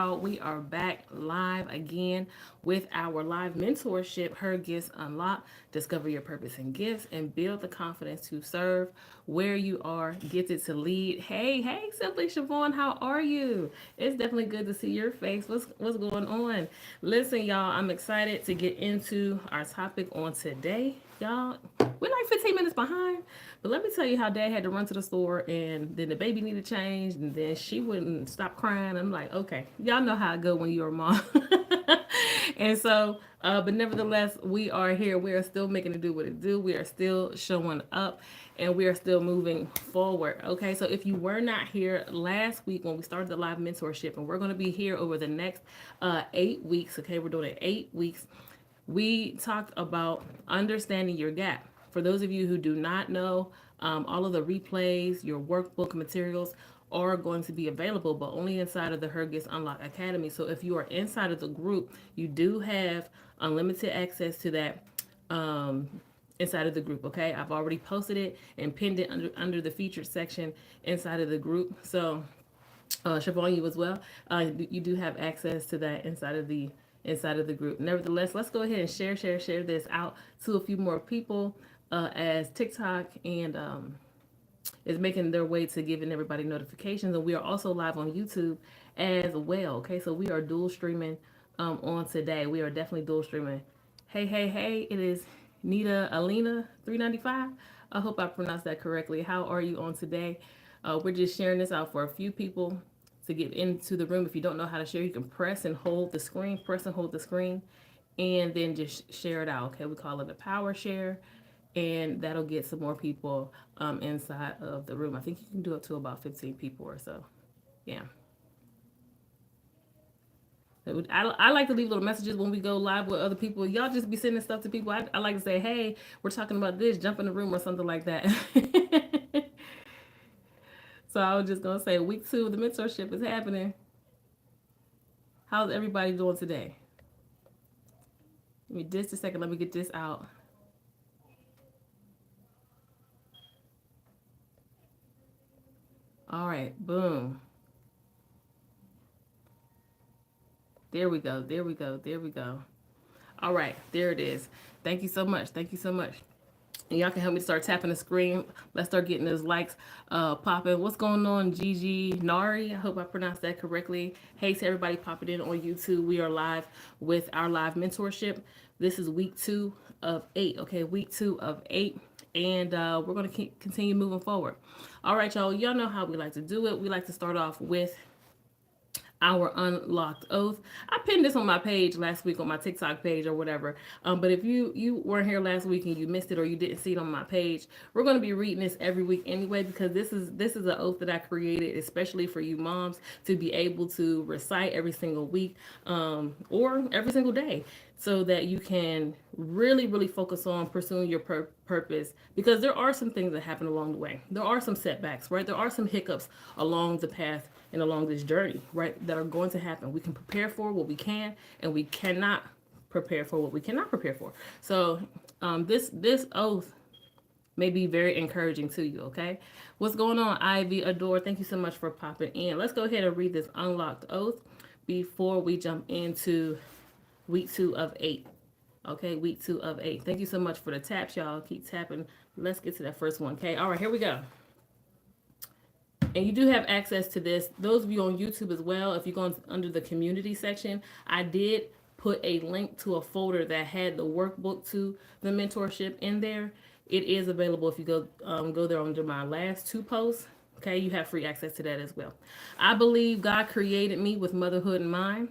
y'all. We are back live again with our live mentorship, Her Gifts Unlocked. Discover your purpose and gifts and build the confidence to serve where you are gifted to lead. Hey, Simply Siobhan, how are you? It's definitely good to see your face. What's going on? Listen, y'all, I'm excited to get into our topic on today. Y'all, we're like 15 minutes behind, but let me tell you how Dad had to run to the store, and then the baby needed change, and then she wouldn't stop crying. I'm like, okay, y'all know how it go when you're a mom. And so, but nevertheless, we are here. We are still making it do what it do. We are still showing up, and we are still moving forward. Okay, so if you were not here last week when we started the live mentorship, and we're going to be here over the next 8 weeks. Okay, we're doing it 8 weeks. We talked about understanding your gap. For those of you who do not know, all of the replays, your workbook materials are going to be available, but only inside of the Her Gifts Unlocked Academy. So if you are inside of the group, you do have unlimited access to that inside of the group. Okay, I've already posted it and pinned it under the featured section inside of the group. So Siobhan, you as well. You do have access to that inside of the group. Nevertheless, let's go ahead and share this out to a few more people as TikTok and is making their way to giving everybody notifications. And we are also live on YouTube as well. Okay, so we are dual streaming on today. We are definitely dual streaming. Hey, it is Nita Alina 395. I hope I pronounced that correctly. How are you on today? We're just sharing this out for a few people to get into the room. If you don't know how to share, you can press and hold the screen, and then just share it out. Okay, we call it a power share, and that'll get some more people inside of the room. I think you can do up to about 15 people or so. Yeah. I like to leave little messages when we go live with other people. Y'all just be sending stuff to people. I like to say, hey, we're talking about this, jump in the room or something like that. So I was just going to say, week 2 of the mentorship is happening. How's everybody doing today? Give me just a second. Let me get this out. All right. Boom. There we go. All right. There it is. Thank you so much. And y'all can help me start tapping the screen. Let's start getting those likes popping. What's going on, Gigi Nari? I hope I pronounced that correctly. Hey to everybody popping in on YouTube. We are live with our live mentorship. This is week 2 of 8. Okay, week 2 of 8. And we're going to continue moving forward. All right, y'all. Y'all know how we like to do it. We like to start off with our unlocked oath. I pinned this on my page last week on my TikTok page or whatever. But if you weren't here last week and you missed it or you didn't see it on my page, we're going to be reading this every week anyway, because this is an oath that I created especially for you moms to be able to recite every single week or every single day, so that you can really focus on pursuing your purpose, because there are some things that happen along the way. There are some setbacks, right? There are some hiccups along the path and along this journey, right, that are going to happen. We can prepare for what we can, and we cannot prepare for what we cannot prepare for. So this oath may be very encouraging to you, okay? What's going on, Ivy Adore? Thank you so much for popping in. Let's go ahead and read this unlocked oath before we jump into week 2 of 8. Okay, week 2 of 8. Thank you so much for the taps, y'all. Keep tapping. Let's get to that first one, okay? All right, here we go. And you do have access to this. Those of you on YouTube as well, if you go under the community section, I did put a link to a folder that had the workbook to the mentorship in there. It is available if you go there under my last 2 posts. Okay, you have free access to that as well. I believe God created me with motherhood in mind,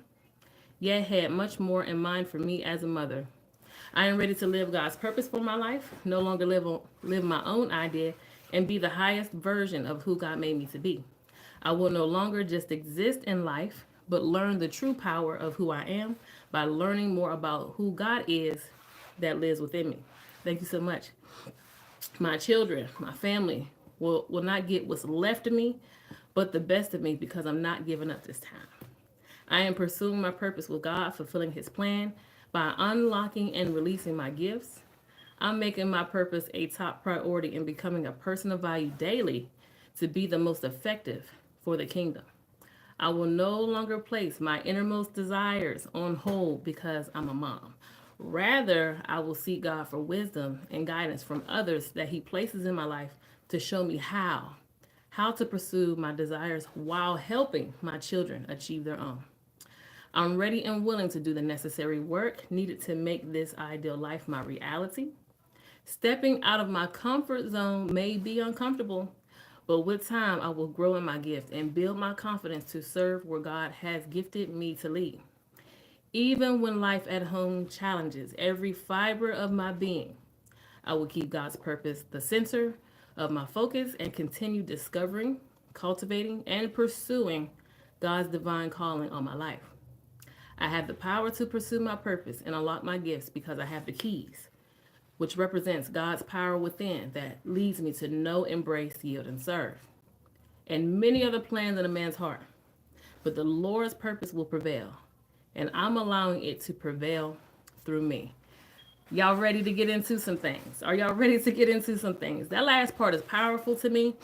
yet had much more in mind for me as a mother. I am ready to live God's purpose for my life, no longer live my own idea, and be the highest version of who God made me to be. I will no longer just exist in life, but learn the true power of who I am by learning more about who God is that lives within me. Thank you so much. My children, my family will not get what's left of me, but the best of me, because I'm not giving up this time. I am pursuing my purpose with God, fulfilling his plan by unlocking and releasing my gifts. I'm making my purpose a top priority and becoming a person of value daily to be the most effective for the kingdom. I will no longer place my innermost desires on hold because I'm a mom. Rather, I will seek God for wisdom and guidance from others that He places in my life to show me how to pursue my desires while helping my children achieve their own. I'm ready and willing to do the necessary work needed to make this ideal life my reality. Stepping out of my comfort zone may be uncomfortable, but with time, I will grow in my gift and build my confidence to serve where God has gifted me to lead. Even when life at home challenges every fiber of my being, I will keep God's purpose the center of my focus and continue discovering, cultivating, and pursuing God's divine calling on my life. I have the power to pursue my purpose and unlock my gifts because I have the keys, which represents God's power within that leads me to know, embrace, yield, and serve, and many other plans in a man's heart. But the Lord's purpose will prevail, and I'm allowing it to prevail through me. Y'all ready to get into some things? Are y'all ready to get into some things? That last part is powerful to me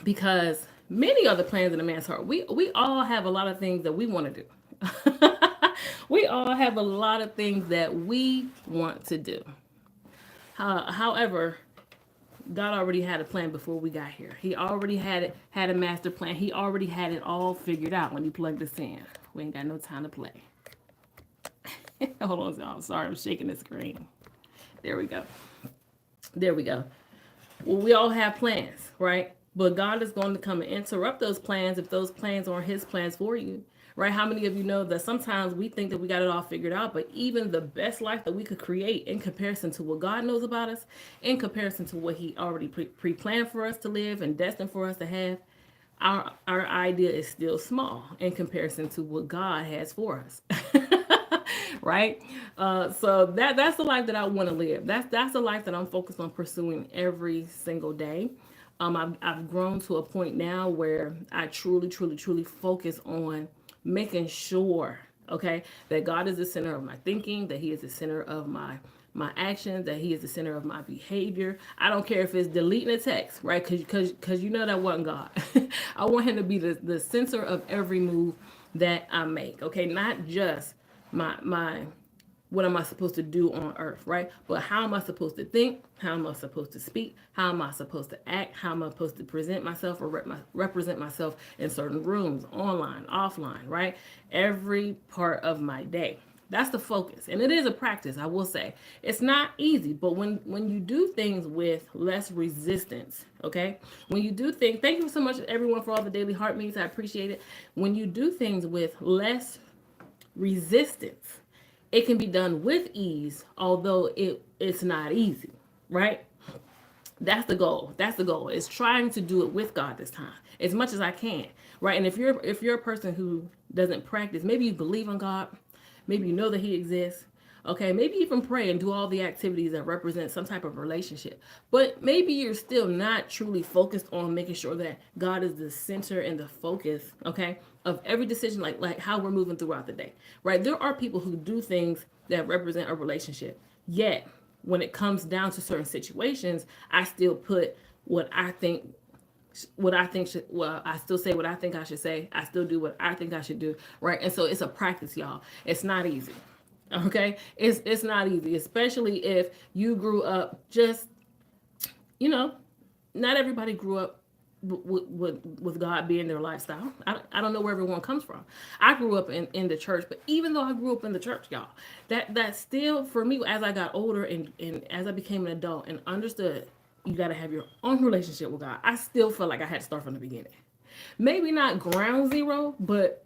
because many other plans in a man's heart. We all have a lot of things that we want to do. We all have a lot of things that we want to do. However, God already had a plan before we got here. He already had a master plan. He already had it all figured out when He plugged this in. We ain't got no time to play. Hold on, y'all. Sorry, I'm shaking the screen. There we go. There we go. Well, we all have plans, right? But God is going to come and interrupt those plans if those plans aren't His plans for you, right? How many of you know that sometimes we think that we got it all figured out, but even the best life that we could create in comparison to what God knows about us, in comparison to what He already pre-planned for us to live and destined for us to have, our idea is still small in comparison to what God has for us. Right? So that's the life that I want to live. That's the life that I'm focused on pursuing every single day. I've grown to a point now where I truly focus on making sure, okay, that God is the center of my thinking, that He is the center of my actions, that He is the center of my behavior. I don't care if it's deleting a text, right? Because you know that wasn't God. I want Him to be the center of every move that I make, okay? Not just my what am I supposed to do on earth, right? But how am I supposed to think? How am I supposed to speak? How am I supposed to act? How am I supposed to present myself or represent myself in certain rooms, online, offline, right? Every part of my day. That's the focus. And it is a practice, I will say. It's not easy, but when you do things with less resistance, okay? When you do things, thank you so much everyone for all the daily heart meets. I appreciate it. When you do things with less resistance, it can be done with ease, although it's not easy, right? That's the goal. That's the goal. It's trying to do it with God this time as much as I can, right? And if you're a person who doesn't practice, maybe you believe in God, maybe you know that He exists, okay? Maybe even pray and do all the activities that represent some type of relationship, but maybe you're still not truly focused on making sure that God is the center and the focus, okay, of every decision, like how we're moving throughout the day, right? There are people who do things that represent a relationship, yet when it comes down to certain situations, I still put I still say what I think I should say. I still do what I think I should do, right? And so it's a practice, y'all. It's not easy, okay? It's not easy, especially if you grew up just, not everybody grew up with God being their lifestyle. I don't know where everyone comes from. I grew up in the church, but even though I grew up in the church, y'all, that still, for me, as I got older and as I became an adult and understood you got to have your own relationship with God, I still felt like I had to start from the beginning. Maybe not ground zero, but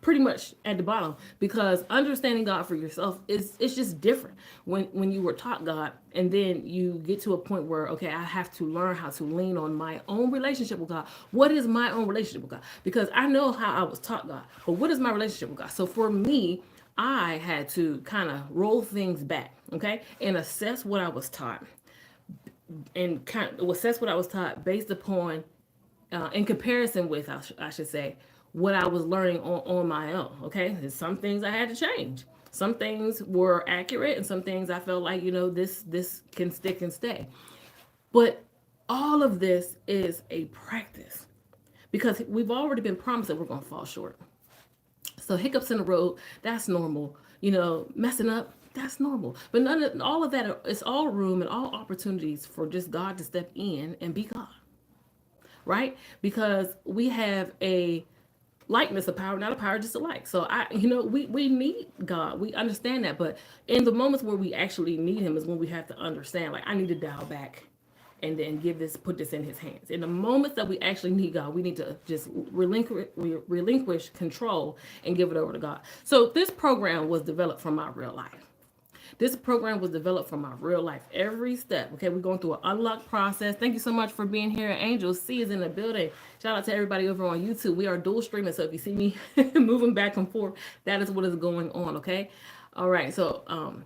pretty much at the bottom, because understanding God for yourself it's just different when you were taught God and then you get to a point where, okay, I have to learn how to lean on my own relationship with God. What is my own relationship with God? Because I know how I was taught God, but what is my relationship with God? So for me, I had to kind of roll things back, okay, and assess what I was taught and kind of assess what I was taught based upon in comparison with, I should say, what I was learning on my own, okay? There's some things I had to change. Some things were accurate and some things I felt like, this can stick and stay. But all of this is a practice because we've already been promised that we're going to fall short. So hiccups in the road, that's normal. Messing up, that's normal. But all of that, it's all room and all opportunities for just God to step in and be God, right? Because we have a likeness of power, not a power, just alike. So we need God. We understand that. But in the moments where we actually need him is when we have to understand, like, I need to dial back and then put this in his hands. In the moments that we actually need God, we need to just relinquish control and give it over to God. So this program was developed from my real life. This program was developed from my real life. Every step. Okay, we're going through an unlock process. Thank you so much for being here. Angel C is in the building. Shout out to everybody over on YouTube. We are dual streaming, so if you see me moving back and forth, that is what is going on, okay? All right, so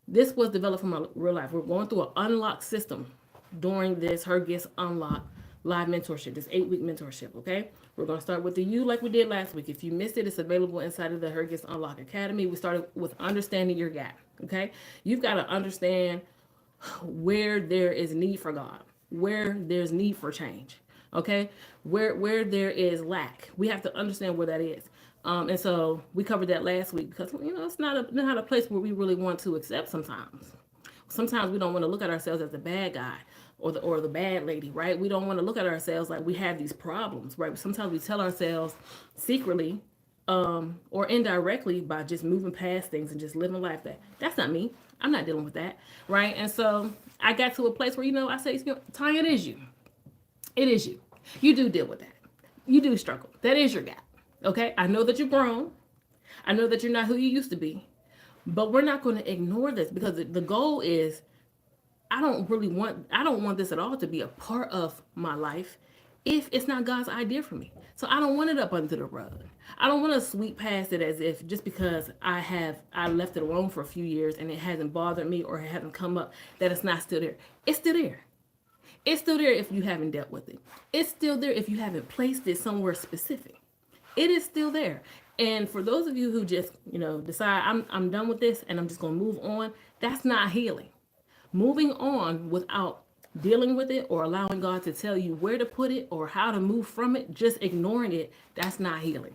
this was developed from my real life. We're going through an unlock system during this 𝗓𝗪𝗧 live mentorship, this 8-week mentorship, okay? We're going to start with the you like we did last week. If you missed it, it's available inside of the 𝗓𝗪𝗧 Academy. We started with understanding your gap, okay? You've got to understand where there is need for God, where there's need for change, okay? Where there is lack. We have to understand where that is. And so we covered that last week because, it's not a place where we really want to accept sometimes. Sometimes we don't want to look at ourselves as the bad guy or the bad lady, right? We don't want to look at ourselves like we have these problems, right? Sometimes we tell ourselves secretly or indirectly by just moving past things and just living life that's not me. I'm not dealing with that, right? And so I got to a place where, I say, Tanya, it is you. It is you. You do deal with that. You do struggle. That is your gap, okay? I know that you're grown. I know that you're not who you used to be. But we're not going to ignore this because the goal is I don't want this at all to be a part of my life if it's not God's idea for me. So I don't want it up under the rug. I don't want to sweep past it as if just because I left it alone for a few years and it hasn't bothered me or it hasn't come up, that it's not still there. It's still there. It's still there if you haven't dealt with it. It's still there if you haven't placed it somewhere specific. It is still there. And for those of you who just, decide I'm done with this and I'm just going to move on, that's not healing. Moving on without dealing with it or allowing God to tell you where to put it or how to move from it, just ignoring it, that's not healing.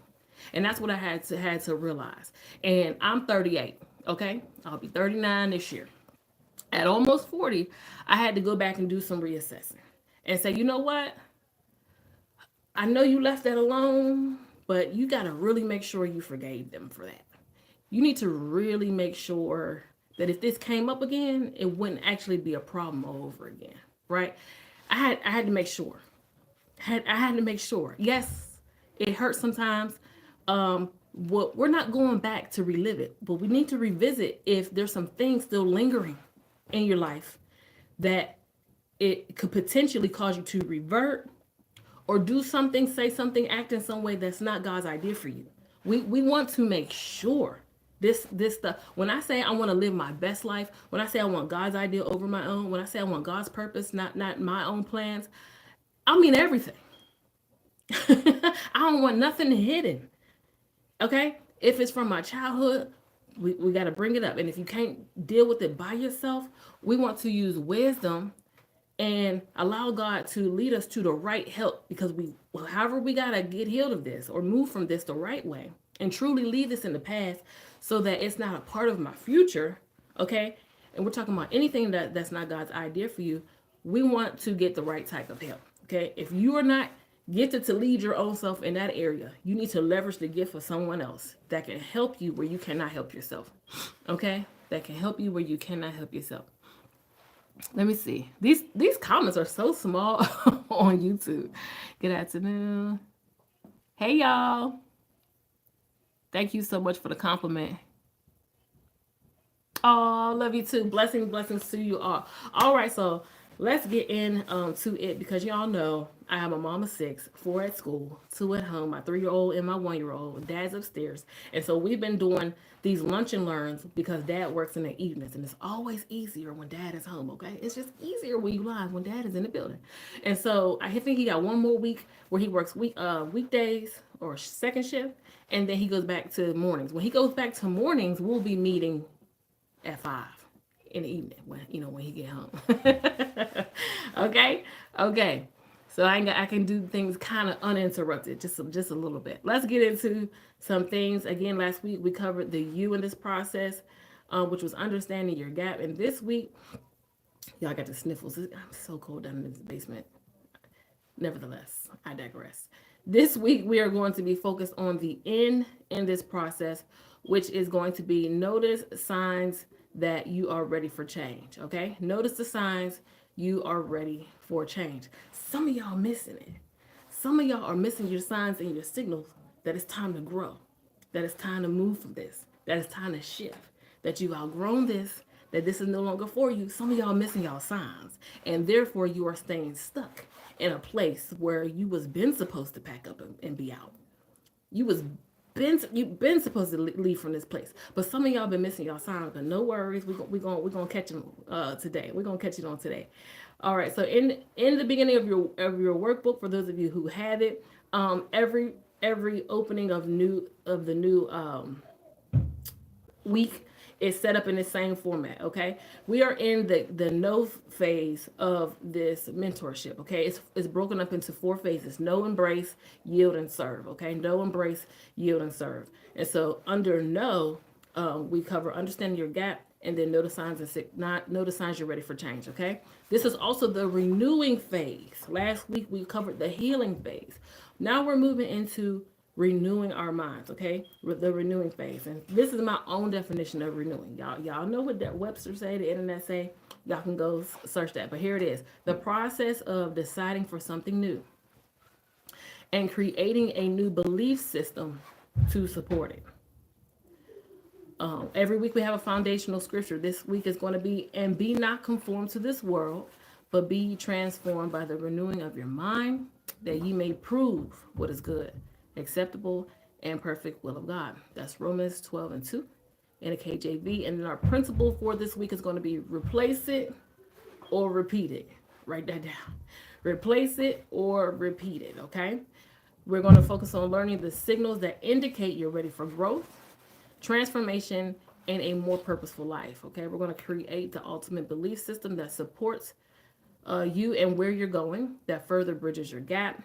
And that's what I had to realize. And I'm 38, okay? I'll be 39 this year. At almost 40, I had to go back and do some reassessing and say, you know what? I know you left that alone, but you got to really make sure you forgave them for that. You need to really make sure that if this came up again, it wouldn't actually be a problem all over again, right? I had to make sure. I had to make sure. Yes, it hurts sometimes. We're not going back to relive it, but we need to revisit if there's some things still lingering in your life that it could potentially cause you to revert or do something, say something, act in some way that's not God's idea for you. We want to make sure this stuff. When I say I want to live my best life, when I say I want God's idea over my own, when I say I want God's purpose, not my own plans, I mean everything. I don't want nothing hidden. Okay? If it's from my childhood, we got to bring it up. And if you can't deal with it by yourself, we want to use wisdom and allow God to lead us to the right help, because however we got to get healed of this or move from this the right way and truly leave this in the past so that it's not a part of my future, okay? And we're talking about anything that's not God's idea for you. We want to get the right type of help, okay? If you are not gifted to lead your own self in that area, you need to leverage the gift of someone else that can help you where you cannot help yourself, okay? That can help you where you cannot help yourself. Let me see. These comments are so small on YouTube. Good afternoon. Hey, y'all. Thank you so much for the compliment. Oh, love you too. Blessings to you all. All right, so let's get into it, because y'all know I have a mom of 6, 4 at school, 2 at home, my 3-year-old and my 1-year-old. Dad's upstairs. And so we've been doing these lunch and learns because Dad works in the evenings, and it's always easier when Dad is home, okay? It's just easier when you live when Dad is in the building. And so I think he got one more week where he works weekdays or second shift, and then he goes back to mornings. When he goes back to mornings, we'll be meeting at 5 in the evening when he get home. Okay. So I can do things kind of uninterrupted, just a little bit. Let's get into some things. Again, last week we covered the you in this process, which was understanding your gap. And this week, y'all got the sniffles. I'm so cold down in this basement. Nevertheless, I digress. This week we are going to be focused on the in this process, which is going to be notice signs that you are ready for change. Okay, notice the signs you are ready for change. Some of y'all missing it. Some of y'all are missing your signs and your signals that it's time to grow, that it's time to move from this, that it's time to shift, that you've outgrown this, that this is no longer for you. Some of y'all missing y'all signs, and therefore you are staying stuck in a place where you was been supposed to pack up and be out. You've been supposed to leave from this place, but some of y'all been missing y'all signs. But no worries, we're gonna catch them today. We're gonna catch it on today. All right. So in the beginning of your workbook, for those of you who have it, every opening of the new week is set up in the same format. Okay, we are in the know phase of this mentorship. Okay, it's broken up into 4 phases: know, embrace, yield, and serve. Okay, know, embrace, yield, and serve. And so under know, we cover understanding your gap, and then know the signs know the signs you're ready for change. Okay, this is also the renewing phase. Last week we covered the healing phase. Now we're moving into renewing our minds. Okay, the renewing phase. And this is my own definition of renewing. Y'all know what that Webster say, the internet say. Y'all can go search that, but here it is: the process of deciding for something new and creating a new belief system to support it. Every week we have a foundational scripture. This week is going to be, and be not conformed to this world, but be transformed by the renewing of your mind, that ye may prove what is good, acceptable, and perfect will of God. That's Romans 12:2 in the KJV. And then our principle for this week is going to be replace it or repeat it. Write that down. Replace it or repeat it. Okay. We're going to focus on learning the signals that indicate you're ready for growth, transformation, and a more purposeful life. Okay. We're going to create the ultimate belief system that supports you and where you're going, that further bridges your gap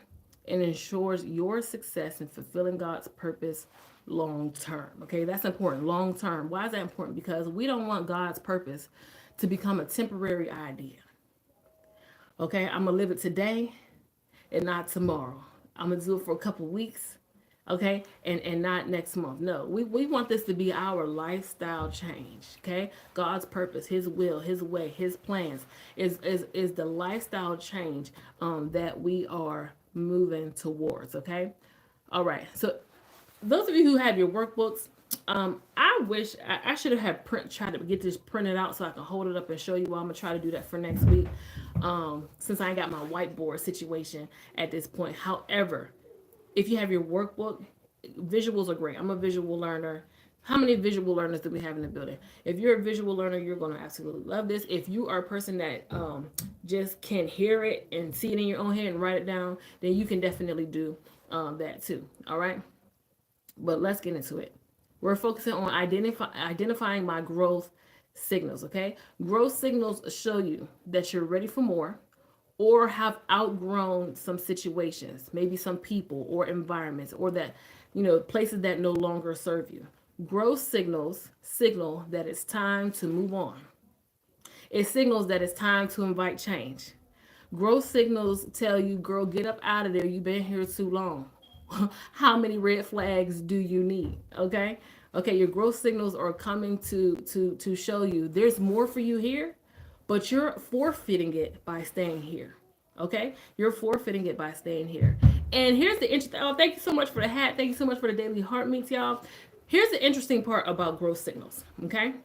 and ensures your success in fulfilling God's purpose long term. Okay, that's important. Long term. Why is that important? Because we don't want God's purpose to become a temporary idea. Okay, I'm gonna live it today and not tomorrow. I'm gonna do it for a couple weeks, okay, and not next month. No, we want this to be our lifestyle change. Okay, God's purpose, His will, His way, His plans is the lifestyle change that we are moving towards. Okay, all right. So those of you who have your workbooks, I wish I should have tried to get this printed out so I can hold it up and show you. I'm gonna try to do that for next week, since I ain't got my whiteboard situation at this point. However, if you have your workbook, visuals are great. I'm a visual learner. How many visual learners do we have in the building? If you're a visual learner, you're going to absolutely love this. If you are a person that just can hear it and see it in your own head and write it down, then you can definitely do that too. All right. But let's get into it. We're focusing on identifying my growth signals. Okay. Growth signals show you that you're ready for more, or have outgrown some situations, maybe some people or environments, or that, places that no longer serve you. Growth signals signal that it's time to move on. It signals that it's time to invite change. Growth signals tell you, girl, get up out of there. You've been here too long. How many red flags do you need? Okay. Your growth signals are coming to show you there's more for you here, but you're forfeiting it by staying here. Okay, you're forfeiting it by staying here. And here's the interesting. Oh, thank you so much for the hat. Thank you so much for the daily heart meets, y'all. Here's the interesting part about growth signals. Okay,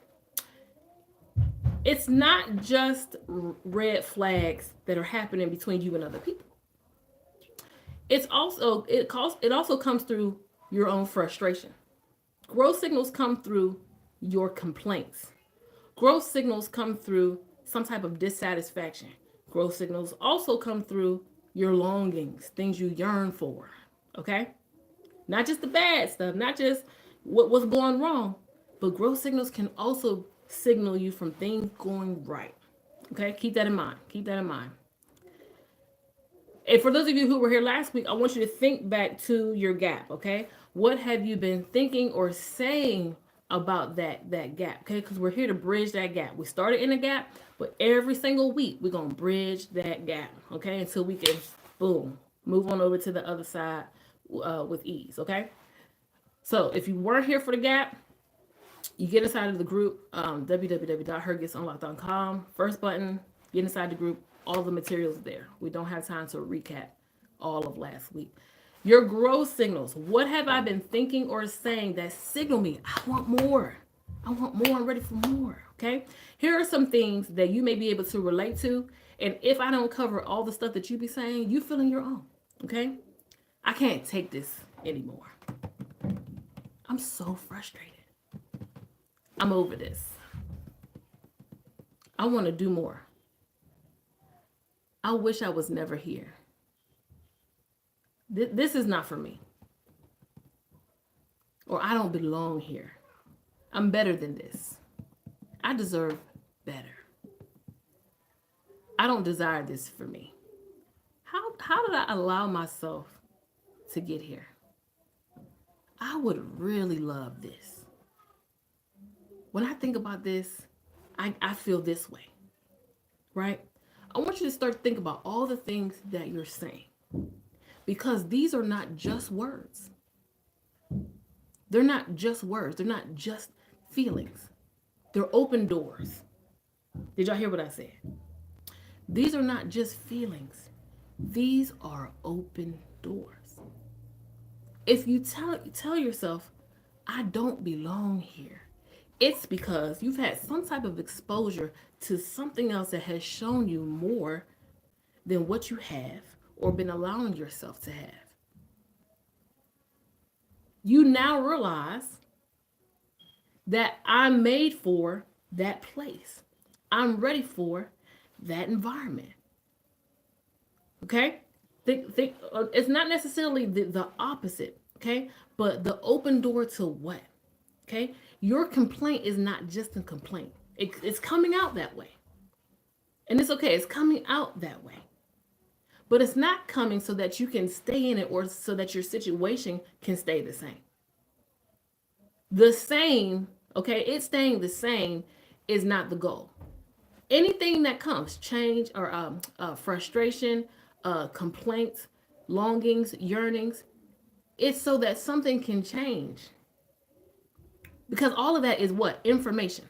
it's not just red flags that are happening between you and other people. It also comes through your own frustration. Growth signals come through your complaints. Growth signals come through some type of dissatisfaction. Growth signals also come through your longings, things you yearn for. Okay? Not just the bad stuff, not just what's going wrong, but growth signals can also signal you from things going right. Okay? Keep that in mind. Keep that in mind. And for those of you who were here last week, I want you to think back to your gap, okay? What have you been thinking or saying about that gap, okay? Because we're here to bridge that gap. We started in a gap, but every single week we're going to bridge that gap, okay? Until we can, boom, move on over to the other side with ease, okay? So if you weren't here for the gap, you get inside of the group, www.𝗏𝗏𝗏𝗏𝗏𝗏𝗏𝗏𝗏. First button, get inside the group. All the materials are there. We don't have time to recap all of last week. Your growth signals. What have I been thinking or saying that signal me? I want more. I want more. I'm ready for more. Okay. Here are some things that you may be able to relate to. And if I don't cover all the stuff that you be saying, you feeling your own. Okay. I can't take this anymore. I'm so frustrated. I'm over this. I want to do more. I wish I was never here. This is not for me. Or I don't belong here. I'm better than this. I deserve better. I don't desire this for me. How did I allow myself to get here? I would really love this. When I think about this, I feel this way, right? I want you to start to think about all the things that you're saying, because these are not just words. They're not just words. They're not just feelings. They're open doors. Did y'all hear what I said? These are not just feelings. These are open doors. If you tell yourself, I don't belong here, it's because you've had some type of exposure to something else that has shown you more than what you have or been allowing yourself to have. You now realize that I'm made for that place. I'm ready for that environment. Okay? Think it's not necessarily the opposite, okay? But the open door to what? Okay? Your complaint is not just a complaint. It's coming out that way. And it's okay. It's coming out that way. But it's not coming so that you can stay in it or so that your situation can stay the same. The same, okay, it's staying the same is not the goal. Anything that comes, change or frustration, complaints, longings, yearnings, it's so that something can change. Because all of that is what? Information.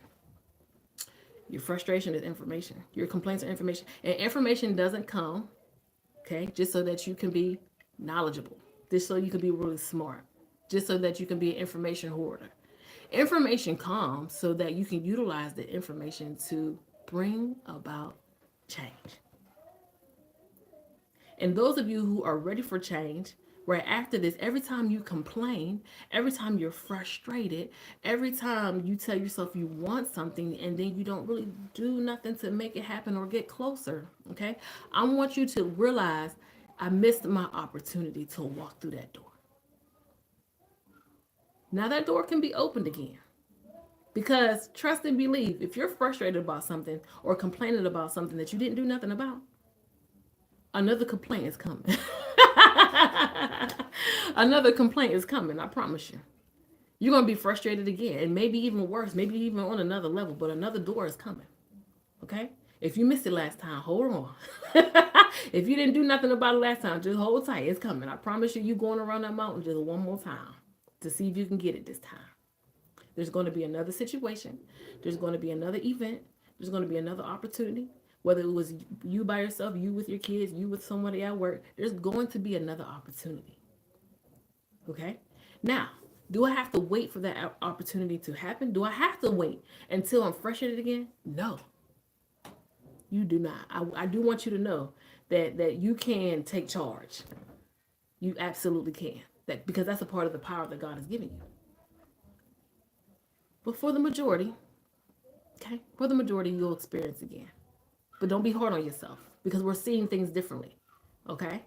Your frustration is information. Your complaints are information. And information doesn't come, okay, just so that you can be knowledgeable, just so you can be really smart, just so that you can be an information hoarder. Information comes so that you can utilize the information to bring about change. And those of you who are ready for change, right after this, every time you complain, every time you're frustrated, every time you tell yourself you want something and then you don't really do nothing to make it happen or get closer, okay? I want you to realize I missed my opportunity to walk through that door. Now that door can be opened again. Because trust and believe, if you're frustrated about something or complaining about something that you didn't do nothing about, another complaint is coming. Another complaint is coming, I promise you. You're going to be frustrated again, and maybe even worse, maybe even on another level, but another door is coming. Okay? If you missed it last time, hold on. If you didn't do nothing about it last time, just hold tight. It's coming. I promise you, you're going around that mountain just one more time to see if you can get it this time. There's going to be another situation. There's going to be another event. There's going to be another opportunity. Whether it was you by yourself, you with your kids, you with somebody at work, there's going to be another opportunity. Okay? Now, do I have to wait for that opportunity to happen? Do I have to wait until I'm frustrated again? No. You do not. I do want you to know that you can take charge. You absolutely can. Because that's a part of the power that God has given you. But for the majority, okay, for the majority, you'll experience again. But don't be hard on yourself because we're seeing things differently, okay?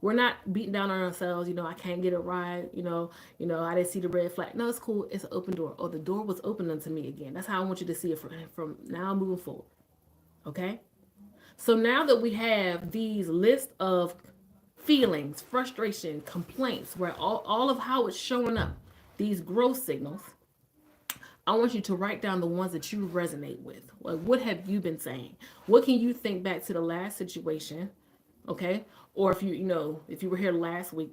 We're not beating down on ourselves, I can't get it right, I didn't see the red flag. No, it's cool. It's an open door. Oh, the door was open unto me again. That's how I want you to see it from now moving forward, okay? So now that we have these lists of feelings, frustration, complaints, where all of how it's showing up, these growth signals, I want you to write down the ones that you resonate with. Like, what have you been saying? What can you think back to the last situation? Okay. Or if if you were here last week,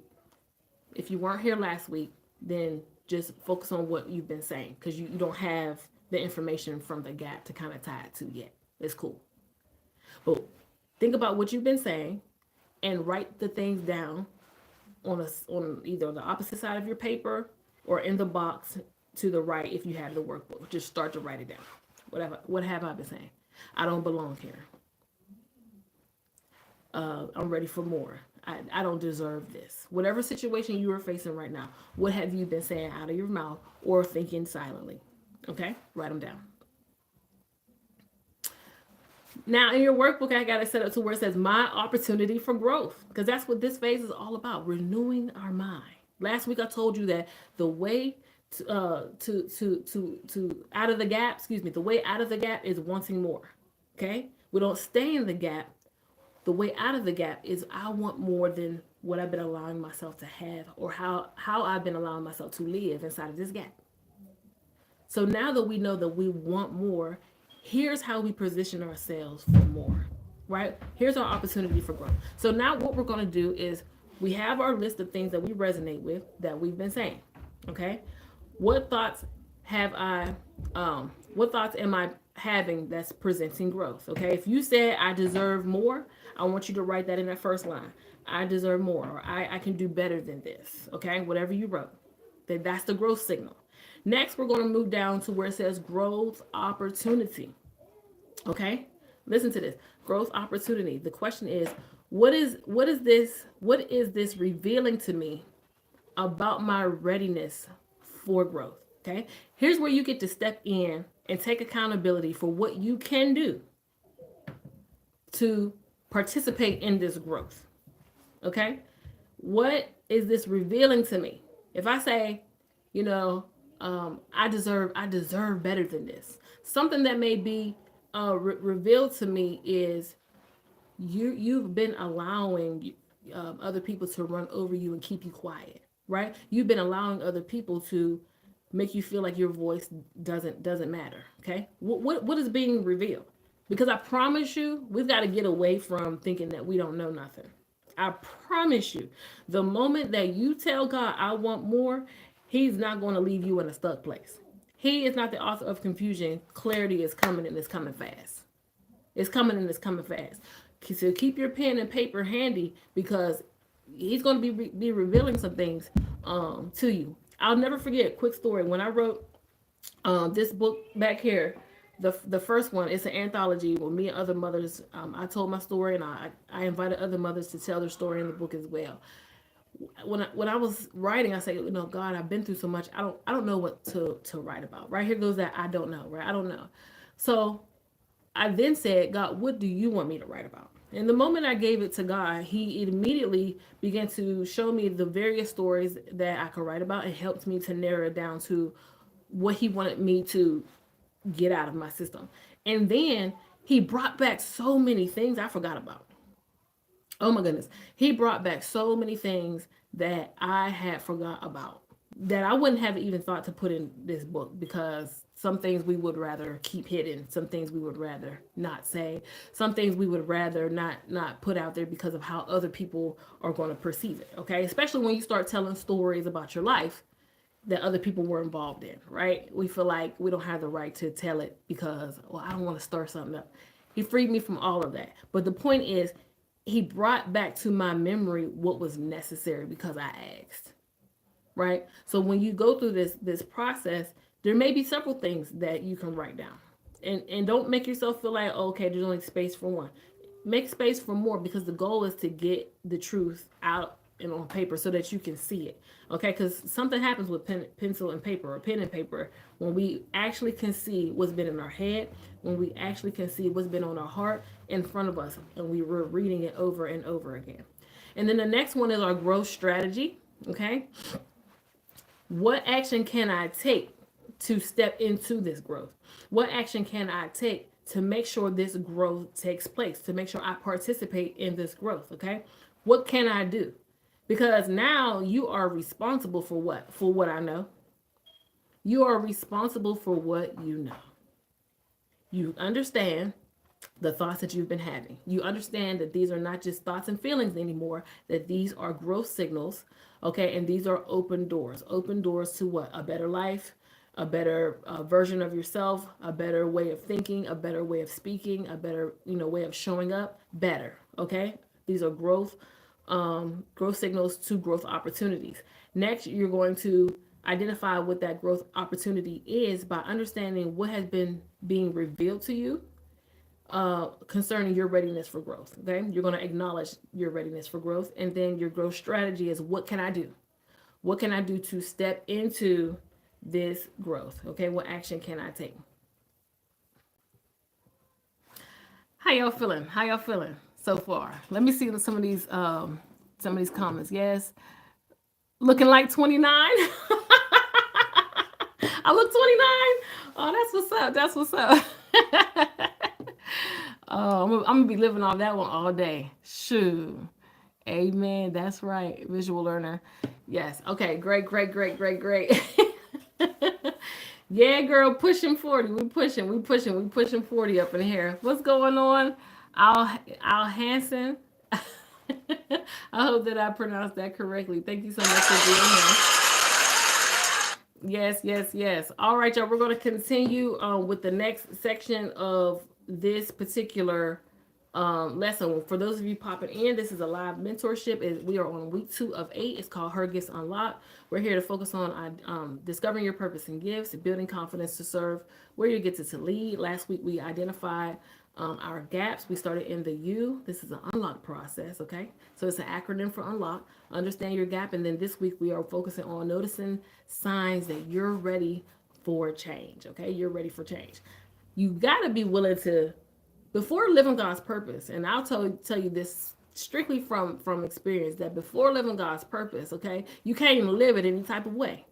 if you weren't here last week, then just focus on what you've been saying, because you don't have the information from the gap to kind of tie it to yet. It's cool. But think about what you've been saying and write the things down on either the opposite side of your paper or in the box to the right if you have the workbook. Just start to write it down. What have I been saying? I don't belong here. I'm ready for more. I don't deserve this. Whatever situation you are facing right now, what have you been saying out of your mouth or thinking silently? Okay, write them down. Now in your workbook, I got it set up to where it says my opportunity for growth, because that's what this phase is all about, renewing our mind. Last week I told you that the way to out of the gap, the way out of the gap is wanting more. Okay, we don't stay in the gap. The way out of the gap is I want more than what I've been allowing myself to have, or how I've been allowing myself to live inside of this gap. So now that we know that we want more, here's how we position ourselves for more, right? Here's our opportunity for growth. So now what we're going to do is we have our list of things that we resonate with that we've been saying, okay? What thoughts am I having that's presenting growth? Okay, if you said I deserve more, I want you to write that in that first line. I deserve more, or I can do better than this. Okay, whatever you wrote, that's the growth signal. Next, we're going to move down to where it says growth opportunity. Okay, listen to this. Growth opportunity. The question is, what is this revealing to me about my readiness for growth? Okay, here's where you get to step in and take accountability for what you can do to participate in this growth. Okay, what is this revealing to me? If I say, I deserve better than this, something that may be revealed to me is you've been allowing other people to run over you and keep you quiet, right? You've been allowing other people to make you feel like your voice doesn't matter. Okay, what is being revealed? Because I promise you, we've got to get away from thinking that we don't know nothing. I promise you, the moment that you tell God, I want more, he's not going to leave you in a stuck place. He is not the author of confusion. Clarity is coming, and it's coming fast. It's coming, and it's coming fast. So keep your pen and paper handy, because he's going to be revealing some things to you. I'll never forget, quick story. When I wrote this book back here, the first one, it's an anthology with me and other mothers. I told my story, and I invited other mothers to tell their story in the book as well. When I was writing, I said, God, I've been through so much. I don't know what to write about. Right here goes that I don't know, right? I don't know. So I then said, God, what do you want me to write about? And the moment I gave it to God, he immediately began to show me the various stories that I could write about, and helped me to narrow it down to what he wanted me to get out of my system. And then he brought back so many things I forgot about. Oh my goodness. He brought back so many things that I had forgot about, that I wouldn't have even thought to put in this book, because some things we would rather keep hidden. Some things we would rather not say. Some things we would rather not put out there because of how other people are going to perceive it. Okay. Especially when you start telling stories about your life that other people were involved in, right? We feel like we don't have the right to tell it because, I don't want to stir something up. He freed me from all of that. But the point is, he brought back to my memory what was necessary because I asked, right? So when you go through this process, there may be several things that you can write down. And don't make yourself feel like, okay, there's only space for one. Make space for more, because the goal is to get the truth out and on paper so that you can see it. Okay, because something happens with pencil and paper, or pen and paper, when we actually can see what's been in our head, when we actually can see what's been on our heart in front of us, and we were reading it over and over again. And then the next one is our growth strategy. Okay, what action can I take to step into this growth? What action can I take to make sure this growth takes place, to make sure I participate in this growth? Okay, What can I do? Because now you are responsible for what? For what I know. You are responsible for what you know. You understand the thoughts that you've been having. You understand that these are not just thoughts and feelings anymore, that these are growth signals, okay? And these are open doors to what? A better life, a better version of yourself, a better way of thinking, a better way of speaking, a better, way of showing up, better, okay? These are growth signals to growth opportunities. Next, you're going to identify what that growth opportunity is by understanding what has been being revealed to you concerning your readiness for growth. Okay, you're going to acknowledge your readiness for growth, and then your growth strategy is, what can I do? What can I do to step into this growth? Okay, what action can I take? How y'all feeling? How y'all feeling so far? Let me see some of these comments. Yes, looking like 29. I look 29. Oh, that's what's up. That's what's up. Oh, I'm gonna be living off that one all day. Shoo. Amen. That's right. Visual learner. Yes. Okay. Great. Yeah, girl, pushing 40. We pushing 40 up in here. What's going on? Al Hansen. I hope that I pronounced that correctly. Thank you so much for being here. Yes. All right, y'all. We're going to continue with the next section of this particular lesson. For those of you popping in, this is a live mentorship. We are on week 2 of 8. It's called Her Gifts Unlocked. We're here to focus on discovering your purpose and gifts, building confidence to serve, where you get to lead. Last week we identified our gaps. We started in the U. This is an unlock process, okay? So it's an acronym for unlock. Understand your gap. And then this week we are focusing on noticing signs that you're ready for change, okay? You're ready for change. You got to be willing to, before living God's purpose, and I'll tell you this strictly from experience, that before living God's purpose, okay, you can't live it any type of way.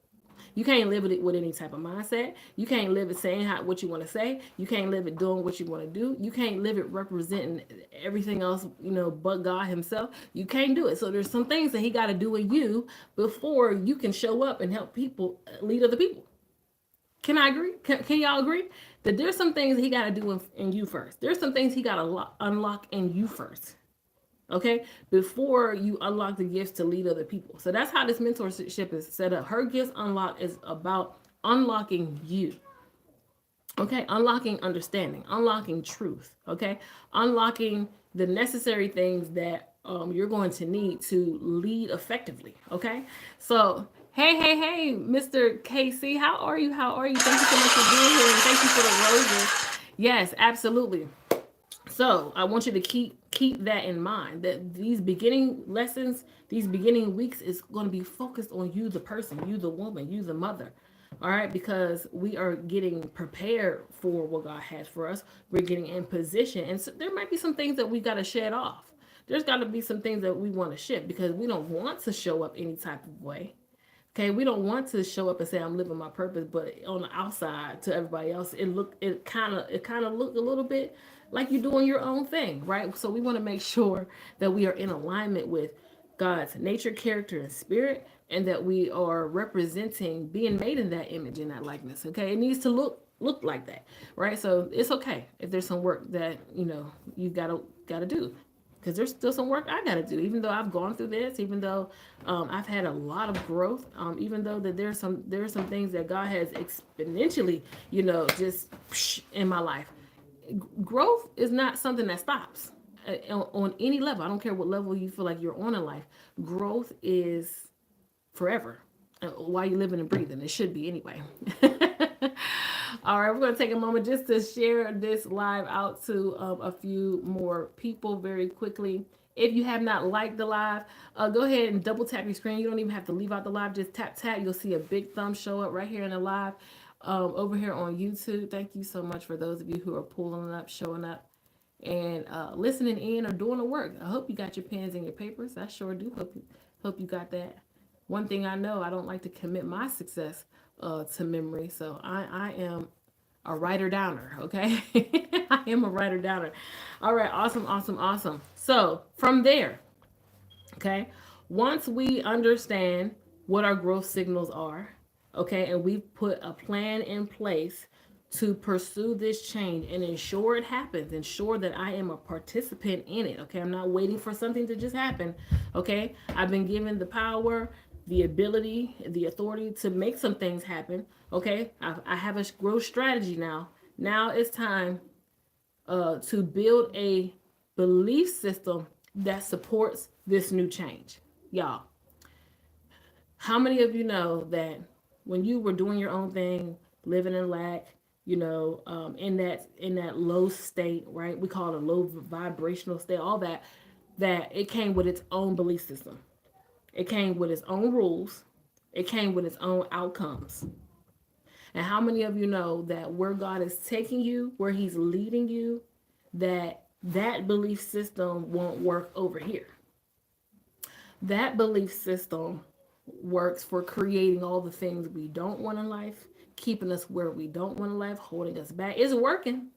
You can't live it with any type of mindset. You can't live it saying what you want to say. You can't live it doing what you want to do. You can't live it representing everything else, but God himself. You can't do it. So there's some things that he got to do in you before you can show up and help people, lead other people. Can I agree? Can y'all agree that there's some things he got to do in you first? There's some things he got to unlock in you first. Okay, before you unlock the gifts to lead other people. So that's how this mentorship is set up. Her Gifts Unlocked is about unlocking you. Okay, unlocking understanding, unlocking truth. Okay, unlocking the necessary things that you're going to need to lead effectively. Okay, so hey, Mr. KC, how are you? Thank you so much for being here, and thank you for the roses. Yes, absolutely. So I want you to keep that in mind, that these beginning lessons, these beginning weeks is going to be focused on you, the person, you, the woman, you, the mother. All right, because we are getting prepared for what God has for us. We're getting in position, and so there might be some things that we got to shed off. There's got to be some things that we want to shift, because we don't want to show up any type of way. Okay, we don't want to show up and say I'm living my purpose, but on the outside to everybody else, it kind of look a little bit like you're doing your own thing, right? So we want to make sure that we are in alignment with God's nature, character, and spirit, and that we are representing, being made in that image and that likeness. Okay, it needs to look like that, right? So it's okay if there's some work that you've got to do. Because there's still some work I got to do, even though I've gone through this, even though I've had a lot of growth, even though that there's some things that God has exponentially, just in my life. Growth is not something that stops on any level. I don't care what level you feel like you're on in life. Growth is forever. While you're living and breathing, it should be anyway. All right, we're going to take a moment just to share this live out to a few more people very quickly. If you have not liked the live, go ahead and double tap your screen. You don't even have to leave out the live. Just tap. You'll see a big thumb show up right here in the live over here on YouTube. Thank you so much for those of you who are pulling up, showing up, and listening in or doing the work. I hope you got your pens and your papers. I sure do hope you got that. One thing I know, I don't like to commit my success to memory. So I am a writer downer, okay? I am a writer downer. All right, awesome. So from there, Okay. Once we understand what our growth signals are, okay, and we've put a plan in place to pursue this change and ensure it happens, ensure that I am a participant in it. Okay. I'm not waiting for something to just happen. Okay. I've been given the power, the ability, the authority to make some things happen. Okay. I have a growth strategy now. Now it's time to build a belief system that supports this new change. Y'all, how many of you know that when you were doing your own thing, living in lack, in that low state, right? We call it a low vibrational state, all that, that it came with its own belief system. It came with its own rules. It came with its own outcomes. And how many of you know that where God is taking you, where he's leading you, that belief system won't work over here? That belief system works for creating all the things we don't want in life, keeping us where we don't want in life, holding us back. It's working.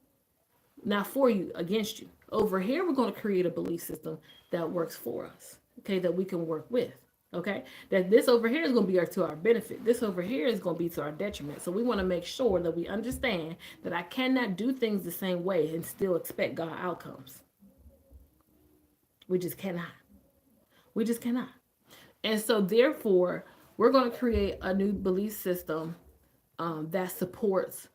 Not for you, against you. Over here, we're going to create a belief system that works for us, okay, that we can work with. Okay, that this over here is going to be to our benefit. This over here is going to be to our detriment. So we want to make sure that we understand that I cannot do things the same way and still expect God outcomes. We just cannot. We just cannot. And so therefore, we're going to create a new belief system that supports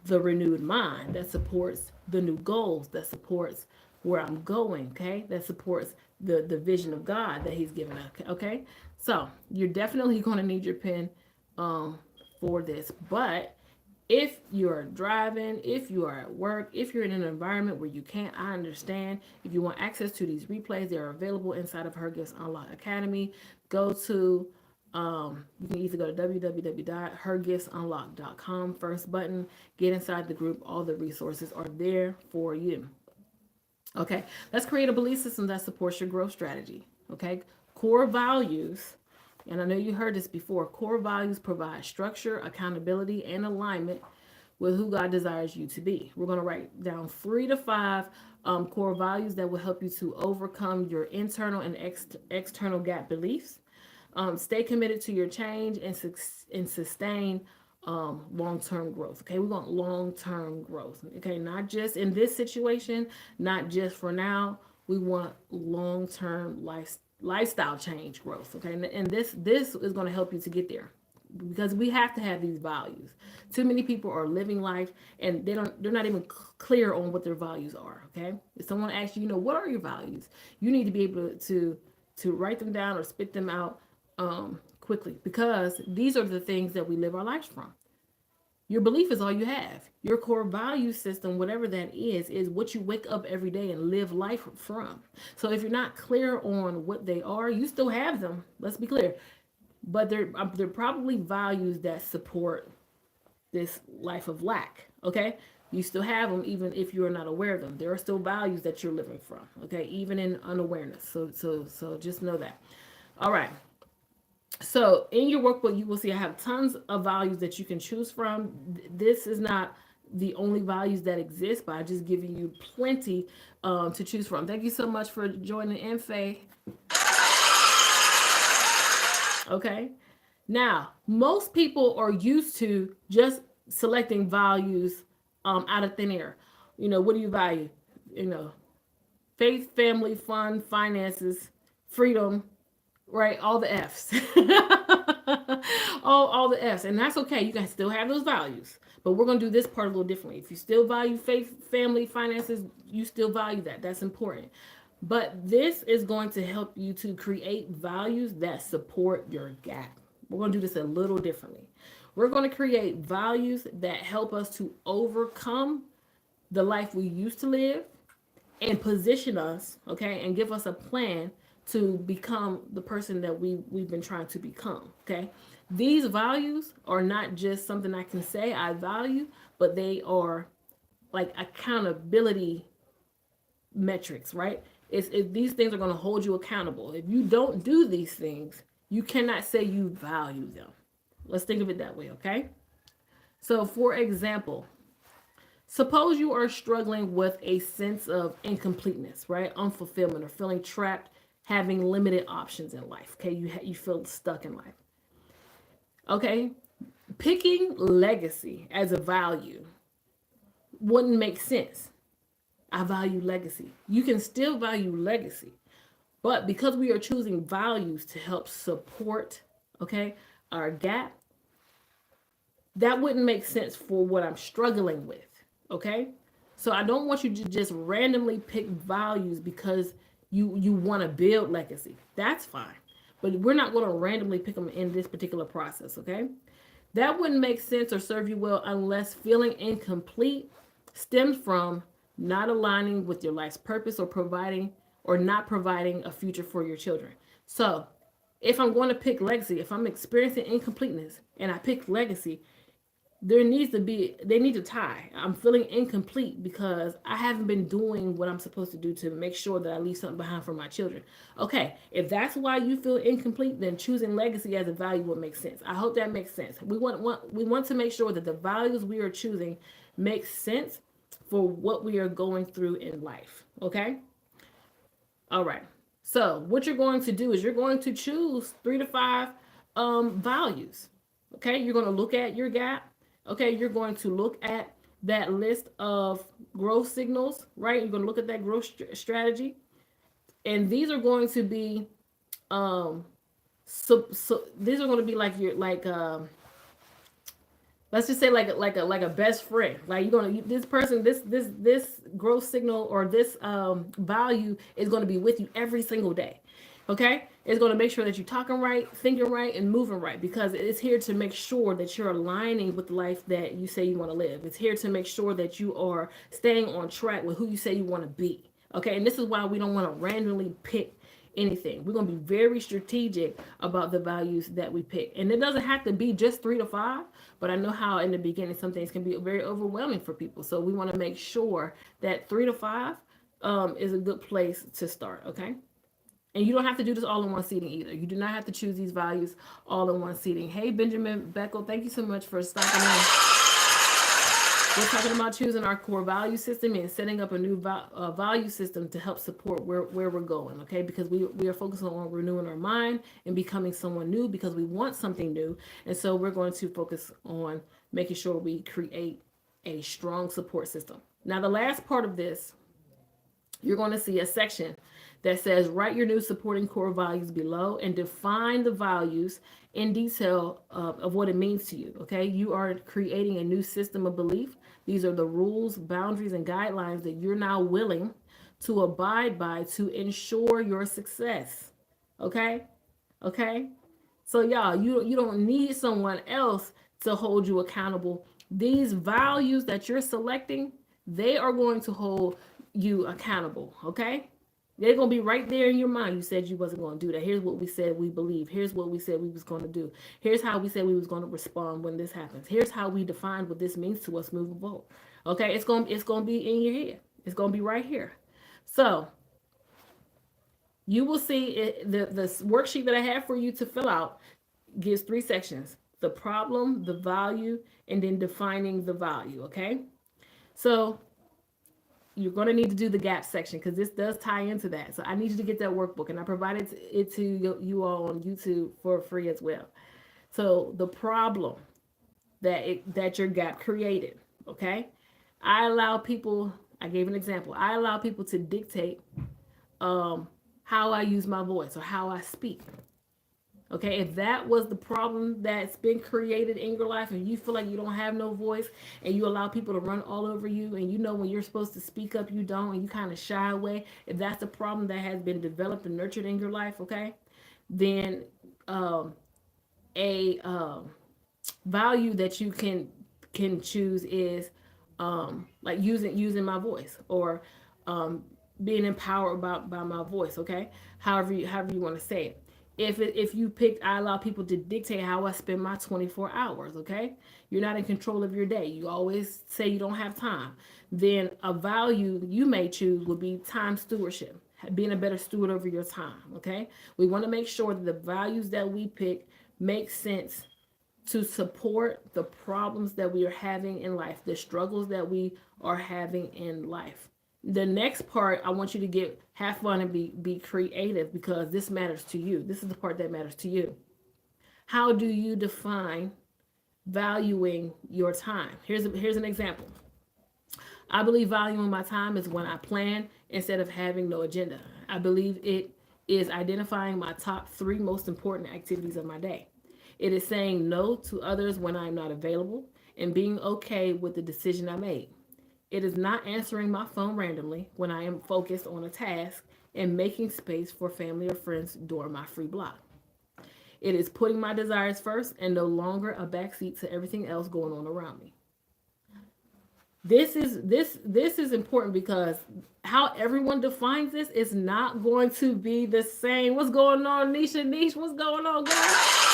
the renewed mind, that supports the new goals, that supports where I'm going, okay? That supports the vision of God that he's given us, okay? So you're definitely going to need your pen for this. But if you're driving, if you are at work, if you're in an environment where you can't, I understand. If you want access to these replays, they are available inside of Her Gifts Unlocked Academy. Go to you can either go to www.𝗓gifts.unlocked.com, first button, get inside the group. All the resources are there for you. Okay, let's create a belief system that supports your growth strategy. Okay, core values, and I know you heard this before, core values provide structure, accountability, and alignment with who God desires you to be. We're going to write down 3 to 5 core values that will help you to overcome your internal and external gap beliefs. Stay committed to your change and sustain long-term growth. Okay, we want long-term growth. Okay, not just in this situation, not just for now. We want long-term lifestyle change growth. Okay, and this is going to help you to get there, because we have to have these values. Too many people are living life and they're not even clear on what their values are. Okay, if someone asks you, what are your values, you need to be able to write them down or spit them out quickly, because these are the things that we live our lives from. Your belief is all you have. Your core value system, whatever that is what you wake up every day and live life from. So if you're not clear on what they are, you still have them. Let's be clear. But they're probably values that support this life of lack. Okay? You still have them even if you are not aware of them. There are still values that you're living from. Okay? Even in unawareness. So just know that. All right. So in your workbook, you will see I have tons of values that you can choose from. This is not the only values that exist, but I'm just giving you plenty to choose from. Thank you so much for joining in, Faye. Okay. Now, most people are used to just selecting values out of thin air. What do you value? Faith, family, fun, finances, freedom, right? All the F's. all the F's. And that's okay. You can still have those values. But we're going to do this part a little differently. If you still value faith, family, finances, you still value that. That's important. But this is going to help you to create values that support your gap. We're going to do this a little differently. We're going to create values that help us to overcome the life we used to live and position us, okay, and give us a plan to become the person that we've been trying to become, okay? These values are not just something I can say I value, but they are like accountability metrics, right? These things are going to hold you accountable. If you don't do these things, you cannot say you value them. Let's think of it that way, okay? So, for example, suppose you are struggling with a sense of incompleteness, right? Unfulfillment, or feeling trapped having limited options in life. Okay, you feel stuck in life. Okay, picking legacy as a value wouldn't make sense. I value legacy. You can still value legacy, but because we are choosing values to help support, okay, our gap, that wouldn't make sense for what I'm struggling with. Okay, so I don't want you to just randomly pick values because you want to build legacy. That's fine, but we're not going to randomly pick them in this particular process. Okay, that wouldn't make sense or serve you well unless feeling incomplete stems from not aligning with your life's purpose or not providing a future for your children. So if I'm going to pick legacy, if I'm experiencing incompleteness and I pick legacy, they need to tie. I'm feeling incomplete because I haven't been doing what I'm supposed to do to make sure that I leave something behind for my children. Okay, if that's why you feel incomplete, then choosing legacy as a value would make sense. I hope that makes sense. We want to make sure that the values we are choosing make sense for what we are going through in life. Okay? All right. So what you're going to do is you're going to choose 3 to 5 values. Okay? You're going to look at your gap. Okay, you're going to look at that list of growth signals, right? You're going to look at that growth strategy. And these are going to be these are going to be like your let's just say like a best friend. Like this person, this growth signal or this value is going to be with you every single day. Okay, it's going to make sure that you're talking right, thinking right, and moving right, because it's here to make sure that you're aligning with the life that you say you want to live. It's here to make sure that you are staying on track with who you say you want to be. Okay, and this is why we don't want to randomly pick anything. We're going to be very strategic about the values that we pick. And it doesn't have to be just 3 to 5, but I know how in the beginning some things can be very overwhelming for people. So we want to make sure that 3 to 5 is a good place to start. Okay. And you don't have to do this all in one seating either. You do not have to choose these values all in one seating. Hey, Benjamin Beckel, thank you so much for stopping in. We're talking about choosing our core value system and setting up a new value system to help support where we're going, okay? Because we are focusing on renewing our mind and becoming someone new because we want something new. And so we're going to focus on making sure we create a strong support system. Now, the last part of this, you're going to see a section that says write your new supporting core values below and define the values in detail of what it means to you. Okay, you are creating a new system of belief. These are the rules, boundaries, and guidelines that you're now willing to abide by to ensure your success. Okay, so y'all, you don't need someone else to hold you accountable. These values that you're selecting, they are going to hold you accountable. Okay, they're going to be right there in your mind. You said you wasn't going to do that. Here's what we said we believe. Here's what we said we was going to do. Here's how we said we was going to respond when this happens. Here's how we defined what this means to us moving forward. Okay, it's going to be in your head. It's going to be right here. So you will see the worksheet that I have for you to fill out gives 3 sections: the problem, the value, and then defining the value. Okay, so you're going to need to do the gap section because this does tie into that. So I need you to get that workbook, and I provided it to you all on YouTube for free as well. So the problem that your gap created, okay? I gave an example. I allow people to dictate how I use my voice or how I speak. Okay, if that was the problem that's been created in your life and you feel like you don't have no voice and you allow people to run all over you and you know when you're supposed to speak up, you don't, and you kind of shy away, if that's the problem that has been developed and nurtured in your life, okay, then a value that you can choose is like using my voice or being empowered by my voice, okay, however you want to say it. If you picked, I allow people to dictate how I spend my 24 hours, okay? You're not in control of your day. You always say you don't have time. Then a value you may choose would be time stewardship, being a better steward over your time, okay? We want to make sure that the values that we pick make sense to support the problems that we are having in life, the struggles that we are having in life. The next part, I want you to have fun and be creative, because this matters to you. This is the part that matters to you. How do you define valuing your time? Here's an example. I believe valuing my time is when I plan instead of having no agenda. I believe it is identifying my top 3 most important activities of my day. It is saying no to others when I'm not available and being okay with the decision I made. It is not answering my phone randomly when I am focused on a task and making space for family or friends during my free block. It is putting my desires first and no longer a backseat to everything else going on around me. This is important, because how everyone defines this is not going to be the same. What's going on, Nisha? What's going on, guys?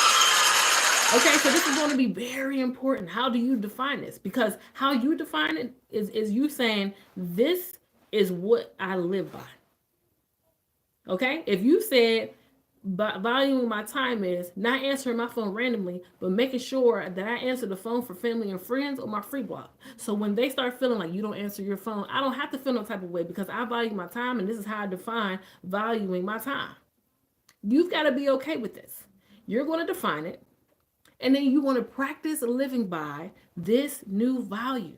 Okay, so this is going to be very important. How do you define this? Because how you define it is you saying, this is what I live by. Okay? If you said, valuing my time is not answering my phone randomly, but making sure that I answer the phone for family and friends on my free block. So when they start feeling like you don't answer your phone, I don't have to feel no type of way, because I value my time, and this is how I define valuing my time. You've got to be okay with this. You're going to define it, and then you want to practice living by this new value.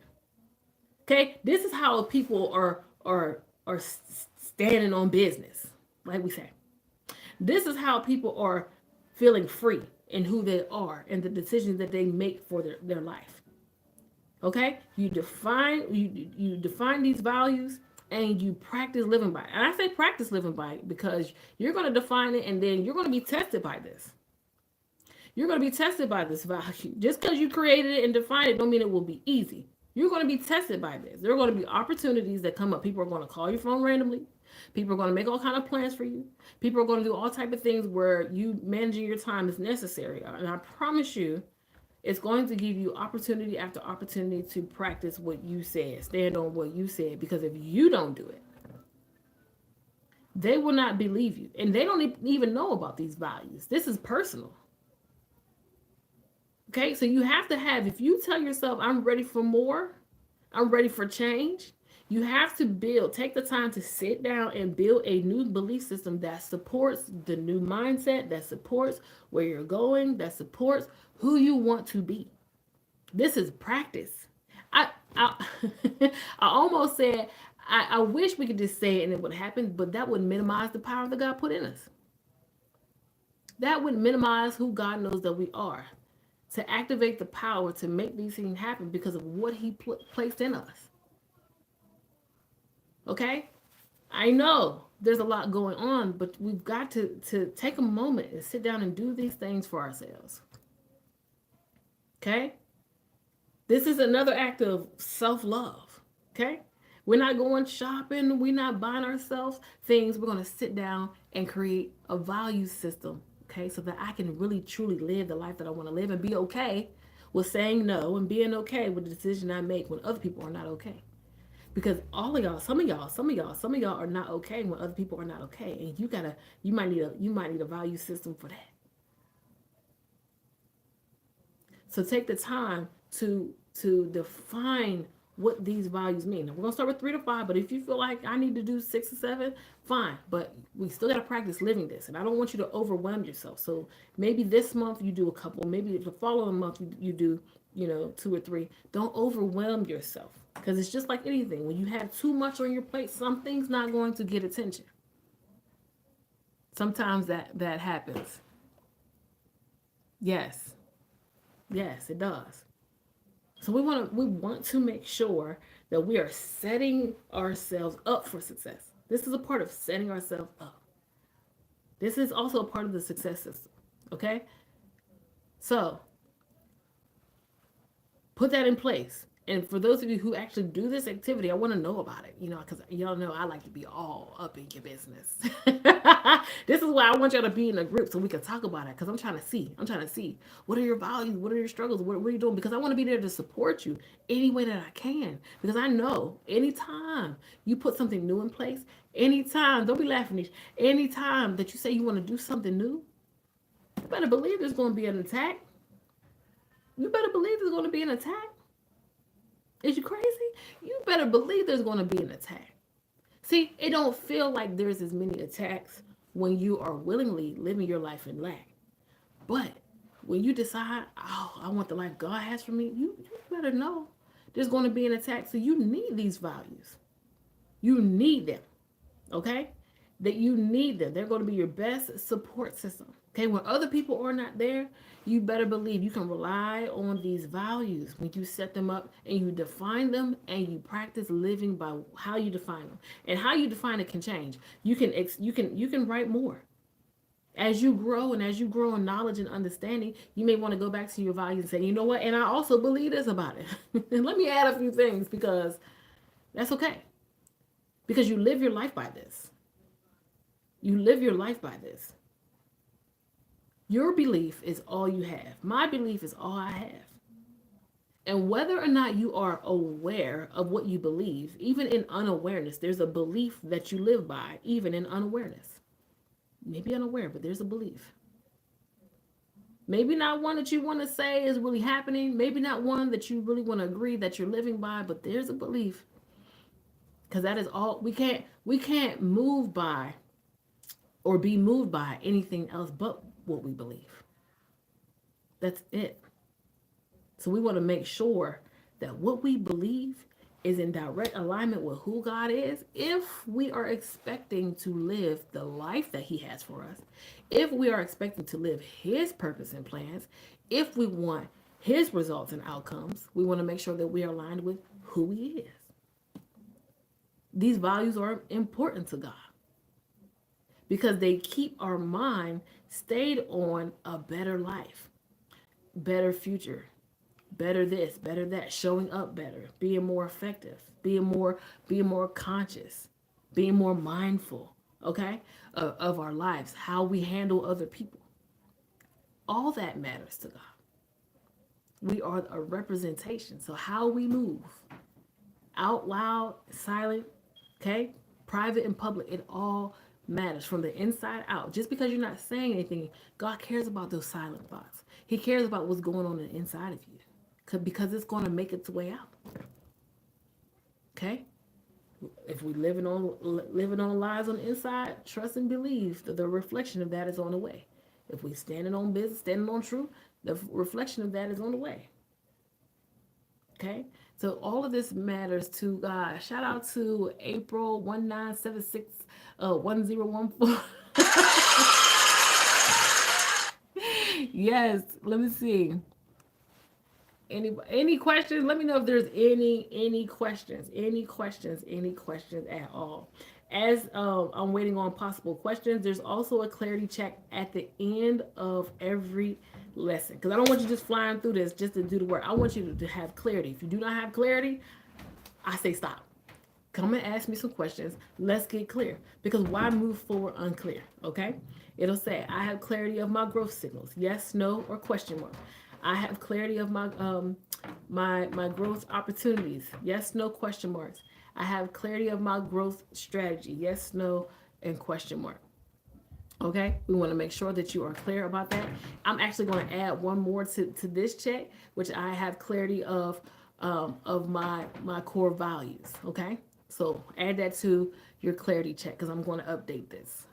Okay? This is how people are standing on business, like we say. This is how people are feeling free in who they are and the decisions that they make for their life. Okay? You define these values, and you practice living by it. And I say practice living by it because you're going to define it, and then you're going to be tested by this. You're going to be tested by this value. Just because you created it and defined it don't mean it will be easy. You're going to be tested by this. There are going to be opportunities that come up. People are going to call your phone randomly. People are going to make all kind of plans for you. People are going to do all type of things where you managing your time is necessary. And I promise you, it's going to give you opportunity after opportunity to practice what you said, stand on what you said. Because if you don't do it, they will not believe you. And they don't even know about these values. This is personal. Okay, so you have to have, if you tell yourself, I'm ready for more, I'm ready for change, you have to take the time to sit down and build a new belief system that supports the new mindset, that supports where you're going, that supports who you want to be. This is practice. I almost said, I wish we could just say it and it would happen, but that would minimize the power that God put in us. That would minimize who God knows that we are. To activate the power to make these things happen because of what he placed in us. Okay? I know there's a lot going on, but we've got to take a moment and sit down and do these things for ourselves. Okay? This is another act of self-love. Okay? We're not going shopping. We're not buying ourselves things. We're going to sit down and create a value system. Okay, so that I can really truly live the life that I want to live and be okay with saying no and being okay with the decision I make when other people are not okay. Because all of y'all, some of y'all are not okay when other people are not okay, and you might need a value system for that. So take the time to define what these values mean. Now, we're gonna start with 3 to 5, but if you feel like I need to do 6 or 7, fine. But we still gotta practice living this, and I don't want you to overwhelm yourself. So maybe this month you do a couple, maybe the following month you do 2 or 3. Don't overwhelm yourself, because it's just like anything. When you have too much on your plate, something's not going to get attention. Sometimes that happens. Yes, it does. So we want to make sure that we are setting ourselves up for success. This is a part of setting ourselves up. This is also a part of the success system. Okay? So put that in place. And for those of you who actually do this activity, I want to know about it, because y'all know I like to be all up in your business. This is why I want y'all to be in a group so we can talk about it, because I'm trying to see what are your values, what are your struggles, what are you doing, because I want to be there to support you any way that I can, because I know anytime you put something new in place, anytime, don't be laughing, Nish, anytime that you say you want to do something new, you better believe there's going to be an attack. You better believe there's going to be an attack. Is you crazy? You better believe there's going to be an attack. See, it don't feel like there's as many attacks when you are willingly living your life in lack. But when you decide, oh, I want the life God has for me, you better know there's going to be an attack. So you need these values. You need them. Okay? That you need them. They're going to be your best support system. Okay? When other people are not there, you better believe you can rely on these values when you set them up and you define them and you practice living by how you define them. And how you define it can change. You can write more. As you grow and as you grow in knowledge and understanding, you may want to go back to your values and say, you know what? And I also believe this about it. And let me add a few things because that's okay. Because you live your life by this. You live your life by this. Your belief is all you have. My belief is all I have. And whether or not you are aware of what you believe, even in unawareness, there's a belief that you live by, even in unawareness. Maybe unaware, but there's a belief. Maybe not one that you want to say is really happening. Maybe not one that you really want to agree that you're living by, but there's a belief. Because that is all we can't move by or be moved by anything else but what we believe. That's it. So we want to make sure that what we believe is in direct alignment with who God is if we are expecting to live the life that he has for us, if we are expecting to live his purpose and plans, if we want his results and outcomes, we want to make sure that we are aligned with who he is. These values are important to God because they keep our mind stayed on a better life, better future, better this, better that, showing up better, being more effective, being more conscious, being more mindful, okay, of our lives, how we handle other people. All that matters to God. We are a representation. So how we move, out loud, silent, okay, private and public, it all matters from the inside out. Just because you're not saying anything, God cares about those silent thoughts. He cares about what's going on inside of you because it's going to make its way out. Okay? If we living on lies on the inside, trust and believe that the reflection of that is on the way. If we standing on business, standing on truth, the reflection of that is on the way. Okay? So all of this matters to God. Shout out to April 1976 1014. Yes, let me see. Any questions? Let me know if there's any questions at all. As I'm waiting on possible questions, there's also a clarity check at the end of every lesson because I don't want you just flying through this just to do the work. I want you to have clarity. If you do not have clarity, I say stop. Come and ask me some questions. Let's get clear. Because why move forward unclear? Okay? It'll say, I have clarity of my growth signals. Yes, no, or question mark. I have clarity of my my growth opportunities. Yes, no, question marks. I have clarity of my growth strategy. Yes, no, and question mark. Okay, we want to make sure that you are clear about that. I'm actually going to add one more to this check, which I have clarity of my core values. Okay, so add that to your clarity check because I'm going to update this.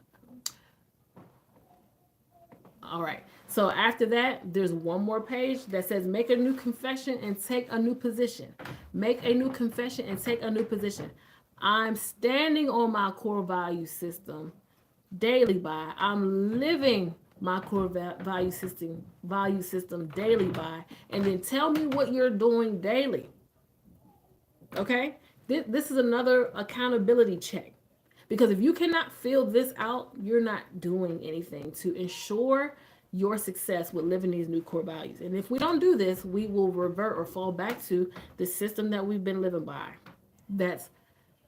All right. So after that, there's one more page that says make a new confession and take a new position. Make a new confession and take a new position. I'm standing on my core value system daily by. I'm living my core value system daily by. And then tell me what you're doing daily. Okay? This is another accountability check. Because if you cannot fill this out, you're not doing anything to ensure your success with living these new core values. And if we don't do this, we will revert or fall back to the system that we've been living by. That's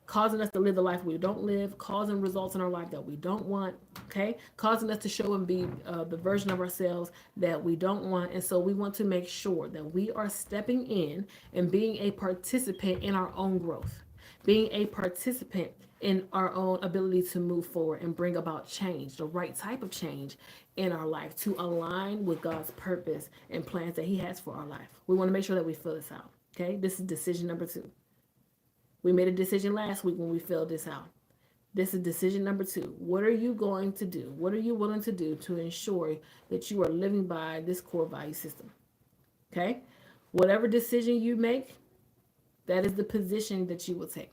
causing us to live the life we don't live, causing results in our life that we don't want, okay? Causing us to show and be the version of ourselves that we don't want. And so we want to make sure that we are stepping in and being a participant in our own growth, being a participant in our own ability to move forward and bring about change, the right type of change in our life to align with God's purpose and plans that he has for our life. We want to make sure that we fill this out, okay? This is decision number 2. We made a decision last week when we filled this out. This is decision number 2. What are you going to do? What are you willing to do to ensure that you are living by this core value system? Okay? Whatever decision you make, that is the position that you will take.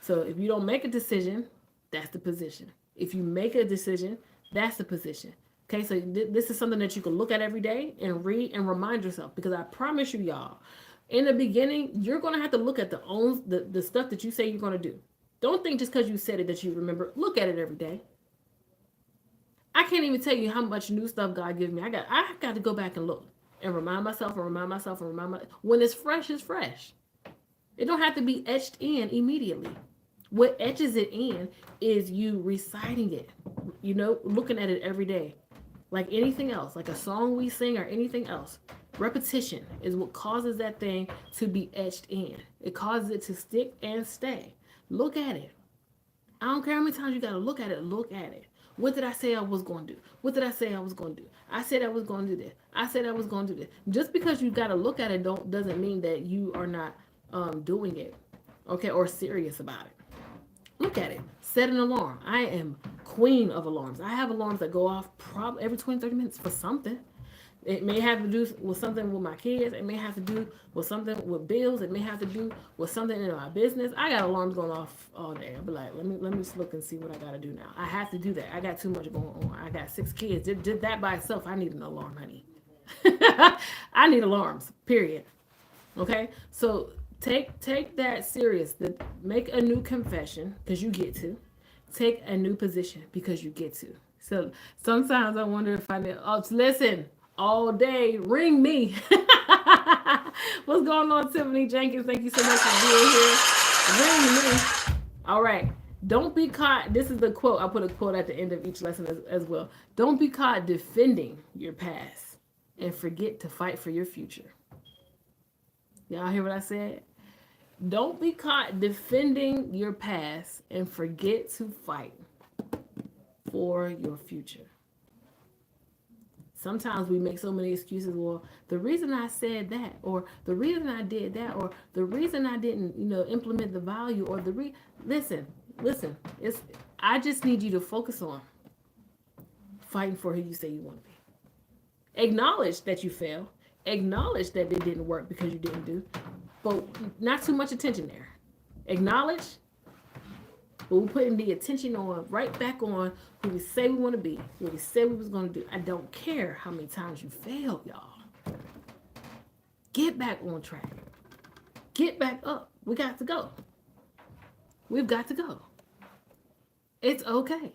So if you don't make a decision, that's the position. If you make a decision, that's the position. Okay, so this is something that you can look at every day and read and remind yourself, because I promise you, y'all, in the beginning, you're going to have to look at the stuff that you say you're going to do. Don't think just because you said it that you remember. Look at it every day. I can't even tell you how much new stuff God gives me. I got to go back and look and remind myself and remind myself and remind myself. When it's fresh, it's fresh. It don't have to be etched in immediately. What etches it in is you reciting it, looking at it every day. Like anything else, like a song we sing or anything else. Repetition is what causes that thing to be etched in. It causes it to stick and stay. Look at it. I don't care how many times you got to look at it. Look at it. What did I say I was going to do? What did I say I was going to do? I said I was going to do this. I said I was going to do this. Just because you got to look at it doesn't mean that you are not doing it, okay, or serious about it. Look at it. Set an alarm. I am queen of alarms. I have alarms that go off probably every 20, 30 minutes for something. It may have to do with something with my kids. It may have to do with something with bills. It may have to do with something in my business. I got alarms going off all day. I'll be like, let me just look and see what I got to do now. I have to do that. I got too much going on. I got 6 kids. Did that by itself. I need an alarm, honey. I need alarms, period. Okay? So take that serious. Make a new confession, because you get to. Take a new position, because you get to. So sometimes I wonder if listen, all day, ring me. What's going on, Tiffany Jenkins? Thank you so much for being here. Ring me. All right. Don't be caught. This is the quote. I put a quote at the end of each lesson as well. Don't be caught defending your past and forget to fight for your future. Y'all hear what I said? Don't be caught defending your past and forget to fight for your future. Sometimes we make so many excuses. Well, the reason I said that, or the reason I did that, or the reason I didn't, implement the value, or listen. I just need you to focus on fighting for who you say you want to be. Acknowledge that you failed. Acknowledge that it didn't work because you didn't do. But not too much attention there. Acknowledge, but we're putting the attention on right back on who we say we want to be, what we said we was going to do. I don't care how many times you failed, y'all. Get back on track. Get back up. We got to go. We've got to go. It's okay.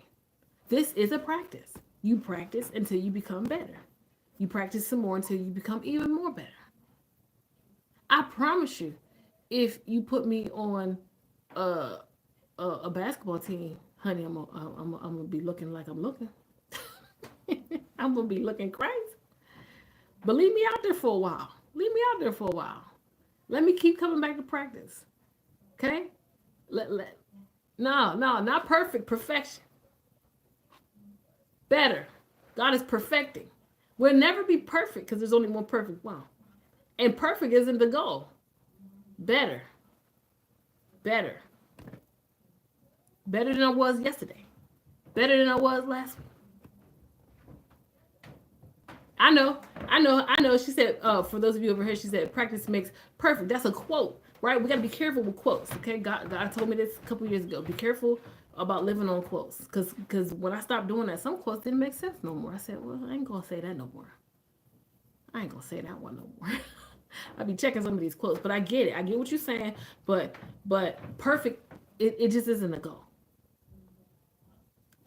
This is a practice. You practice until you become better. You practice some more until you become even more better. I promise you, if you put me on a basketball team, honey, I'm gonna be looking like I'm looking. I'm gonna be looking crazy. But leave me out there for a while. Let me keep coming back to practice. Okay? No, not perfect. Perfection. Better. God is perfecting. We'll never be perfect because there's only one perfect one. And perfect isn't the goal. Better. Better than I was yesterday. Better than I was last week. I know. She said, for those of you over here, she said, practice makes perfect. That's a quote, right? We got to be careful with quotes, okay? God told me this a couple years ago. Be careful about living on quotes. Because when I stopped doing that, some quotes didn't make sense no more. I said, well, I ain't going to say that no more. I ain't going to say that one no more. I'll be checking some of these quotes, but I get it. I get what you're saying, but perfect, it just isn't a goal.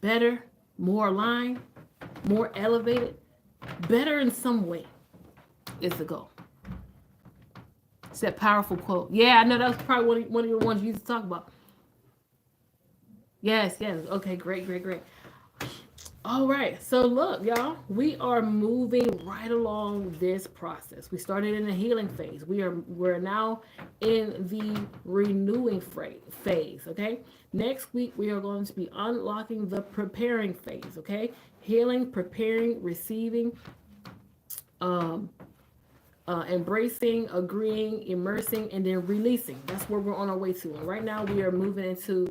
Better, more aligned, more elevated, better in some way is the goal. It's that powerful quote. Yeah, I know that was probably one of your ones you used to talk about. Yes. Okay, great. All right, so look, y'all, we are moving right along this process. We started in the healing phase. We're now in the renewing phase, okay? Next week, we are going to be unlocking the preparing phase, okay? Healing, preparing, receiving, embracing, agreeing, immersing, and then releasing. That's where we're on our way to. And right now, we are moving into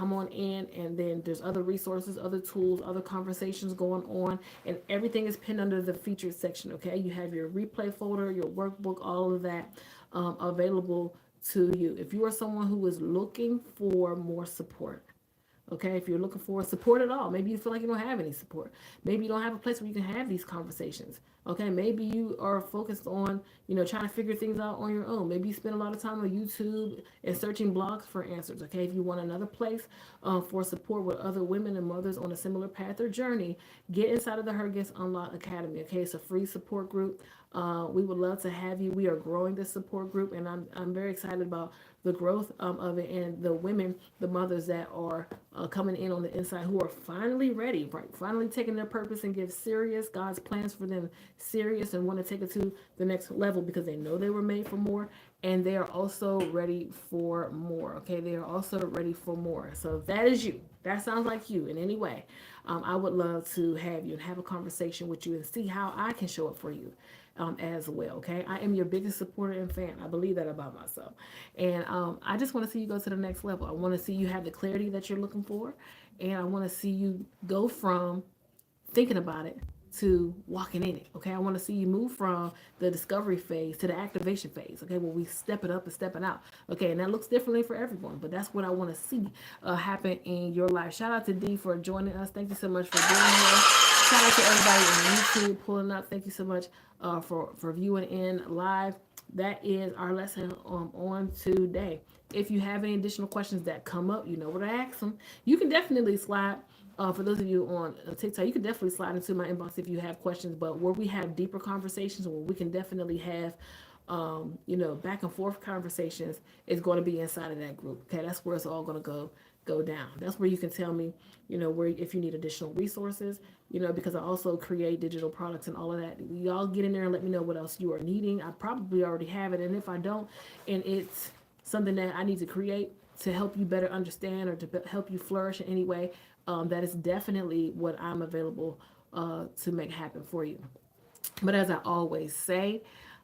come on in, and then there's other resources, other tools, other conversations going on, and everything is pinned under the featured section. Okay, you have your replay folder, your workbook, all of that available to you. If you are someone who is looking for more support, okay, if you're looking for support at all, maybe you feel like you don't have any support. Maybe you don't have a place where you can have these conversations. Okay, maybe you are focused on, trying to figure things out on your own. Maybe you spend a lot of time on YouTube and searching blogs for answers. Okay, if you want another place for support with other women and mothers on a similar path or journey, get inside of the 𝗧𝗪𝗏 Academy. Okay, it's a free support group. We would love to have you. We are growing this support group, and I'm very excited about the growth of it, and the women, the mothers that are coming in on the inside, who are finally ready, right? Finally taking their purpose and give serious God's plans for them serious, and want to take it to the next level because they know they were made for more, and they are also ready for more. Okay, they are also ready for more. So if that is you, that sounds like you in any way, I would love to have you and have a conversation with you and see how I can show up for you as well. Okay, I am your biggest supporter and fan. I believe that about myself, and I just want to see you go to the next level. I want to see you have the clarity that you're looking for, and I want to see you go from thinking about it to walking in it. Okay, I want to see you move from the discovery phase to the activation phase. Okay, where we step it up and stepping out. Okay, and that looks differently for everyone, but that's what I want to see happen in your life. Shout out to D for joining us. Thank you so much for being here. Shout out to everybody on YouTube pulling up. Thank you so much for viewing in live. That is our lesson on today. If you have any additional questions that come up, you know where to ask them. You can definitely slide. For those of you on TikTok, you can definitely slide into my inbox if you have questions. But where we have deeper conversations, where we can definitely have, back and forth conversations, is going to be inside of that group. Okay, that's where it's all going to go down. That's where you can tell me, where if you need additional resources, because I also create digital products and all of that. Y'all get in there and let me know what else you are needing. I probably already have it, and if I don't, and it's something that I need to create to help you better understand or to help you flourish in any way, that is definitely what I'm available to make happen for you. But as I always say,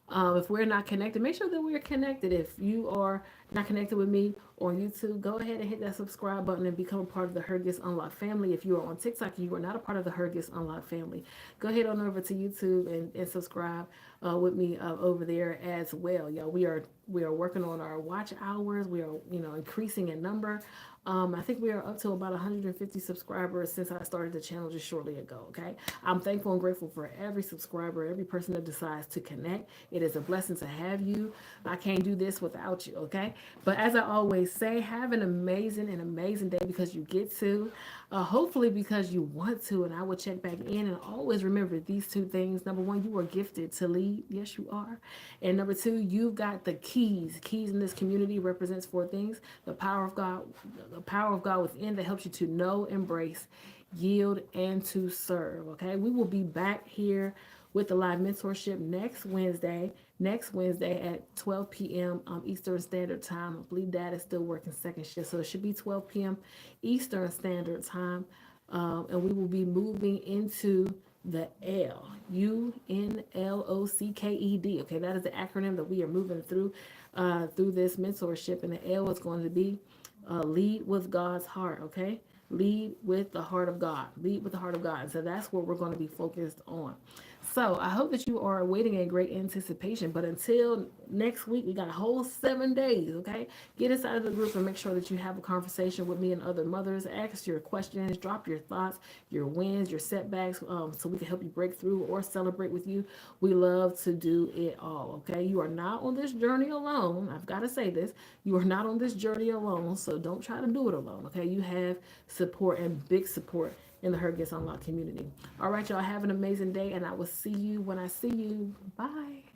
if we're not connected, make sure that we're connected. If you are not connected with me on YouTube, go ahead and hit that subscribe button and become a part of the 𝗧𝗪𝗏 family. If you are on TikTok and you are not a part of the 𝗧𝗪𝗏 family, go ahead on over to YouTube and subscribe with me over there as well. Y'all, we are working on our watch hours. We are increasing in number. I think we are up to about 150 subscribers since I started the channel just shortly ago. Okay, I'm thankful and grateful for every subscriber, every person that decides to connect. It is a blessing to have you. I can't do this without you. Okay, but as I always say, have an amazing day, because you get to, hopefully because you want to, and I will check back in. And always remember these two things. Number one, you are gifted to lead. Yes, you are. And number two, you've got the keys. Keys in this community represents 4 things: the power of God within, that helps you to know, embrace, yield, and to serve. Okay, we will be back here with the live mentorship next Wednesday at 12 p.m. Eastern Standard Time. I believe Dad is still working second shift, so it should be 12 p.m. Eastern Standard Time, and we will be moving into the L, 𝗚𝗏𝗡𝗧. Okay, that is the acronym that we are moving through this mentorship, and the L is going to be lead with God's heart. Okay, lead with the heart of God. Lead with the heart of God. So that's what we're going to be focused on. So I hope that you are waiting in great anticipation. But until next week, we got a whole 7 days, okay? Get inside of the group and make sure that you have a conversation with me and other mothers. Ask your questions, drop your thoughts, your wins, your setbacks, so we can help you break through or celebrate with you. We love to do it all, okay? You are not on this journey alone. I've got to say this. You are not on this journey alone, so don't try to do it alone, okay? You have support, and big support, in the 𝗧𝗪𝗏 community. All right, y'all, have an amazing day, and I will see you when I see you. Bye.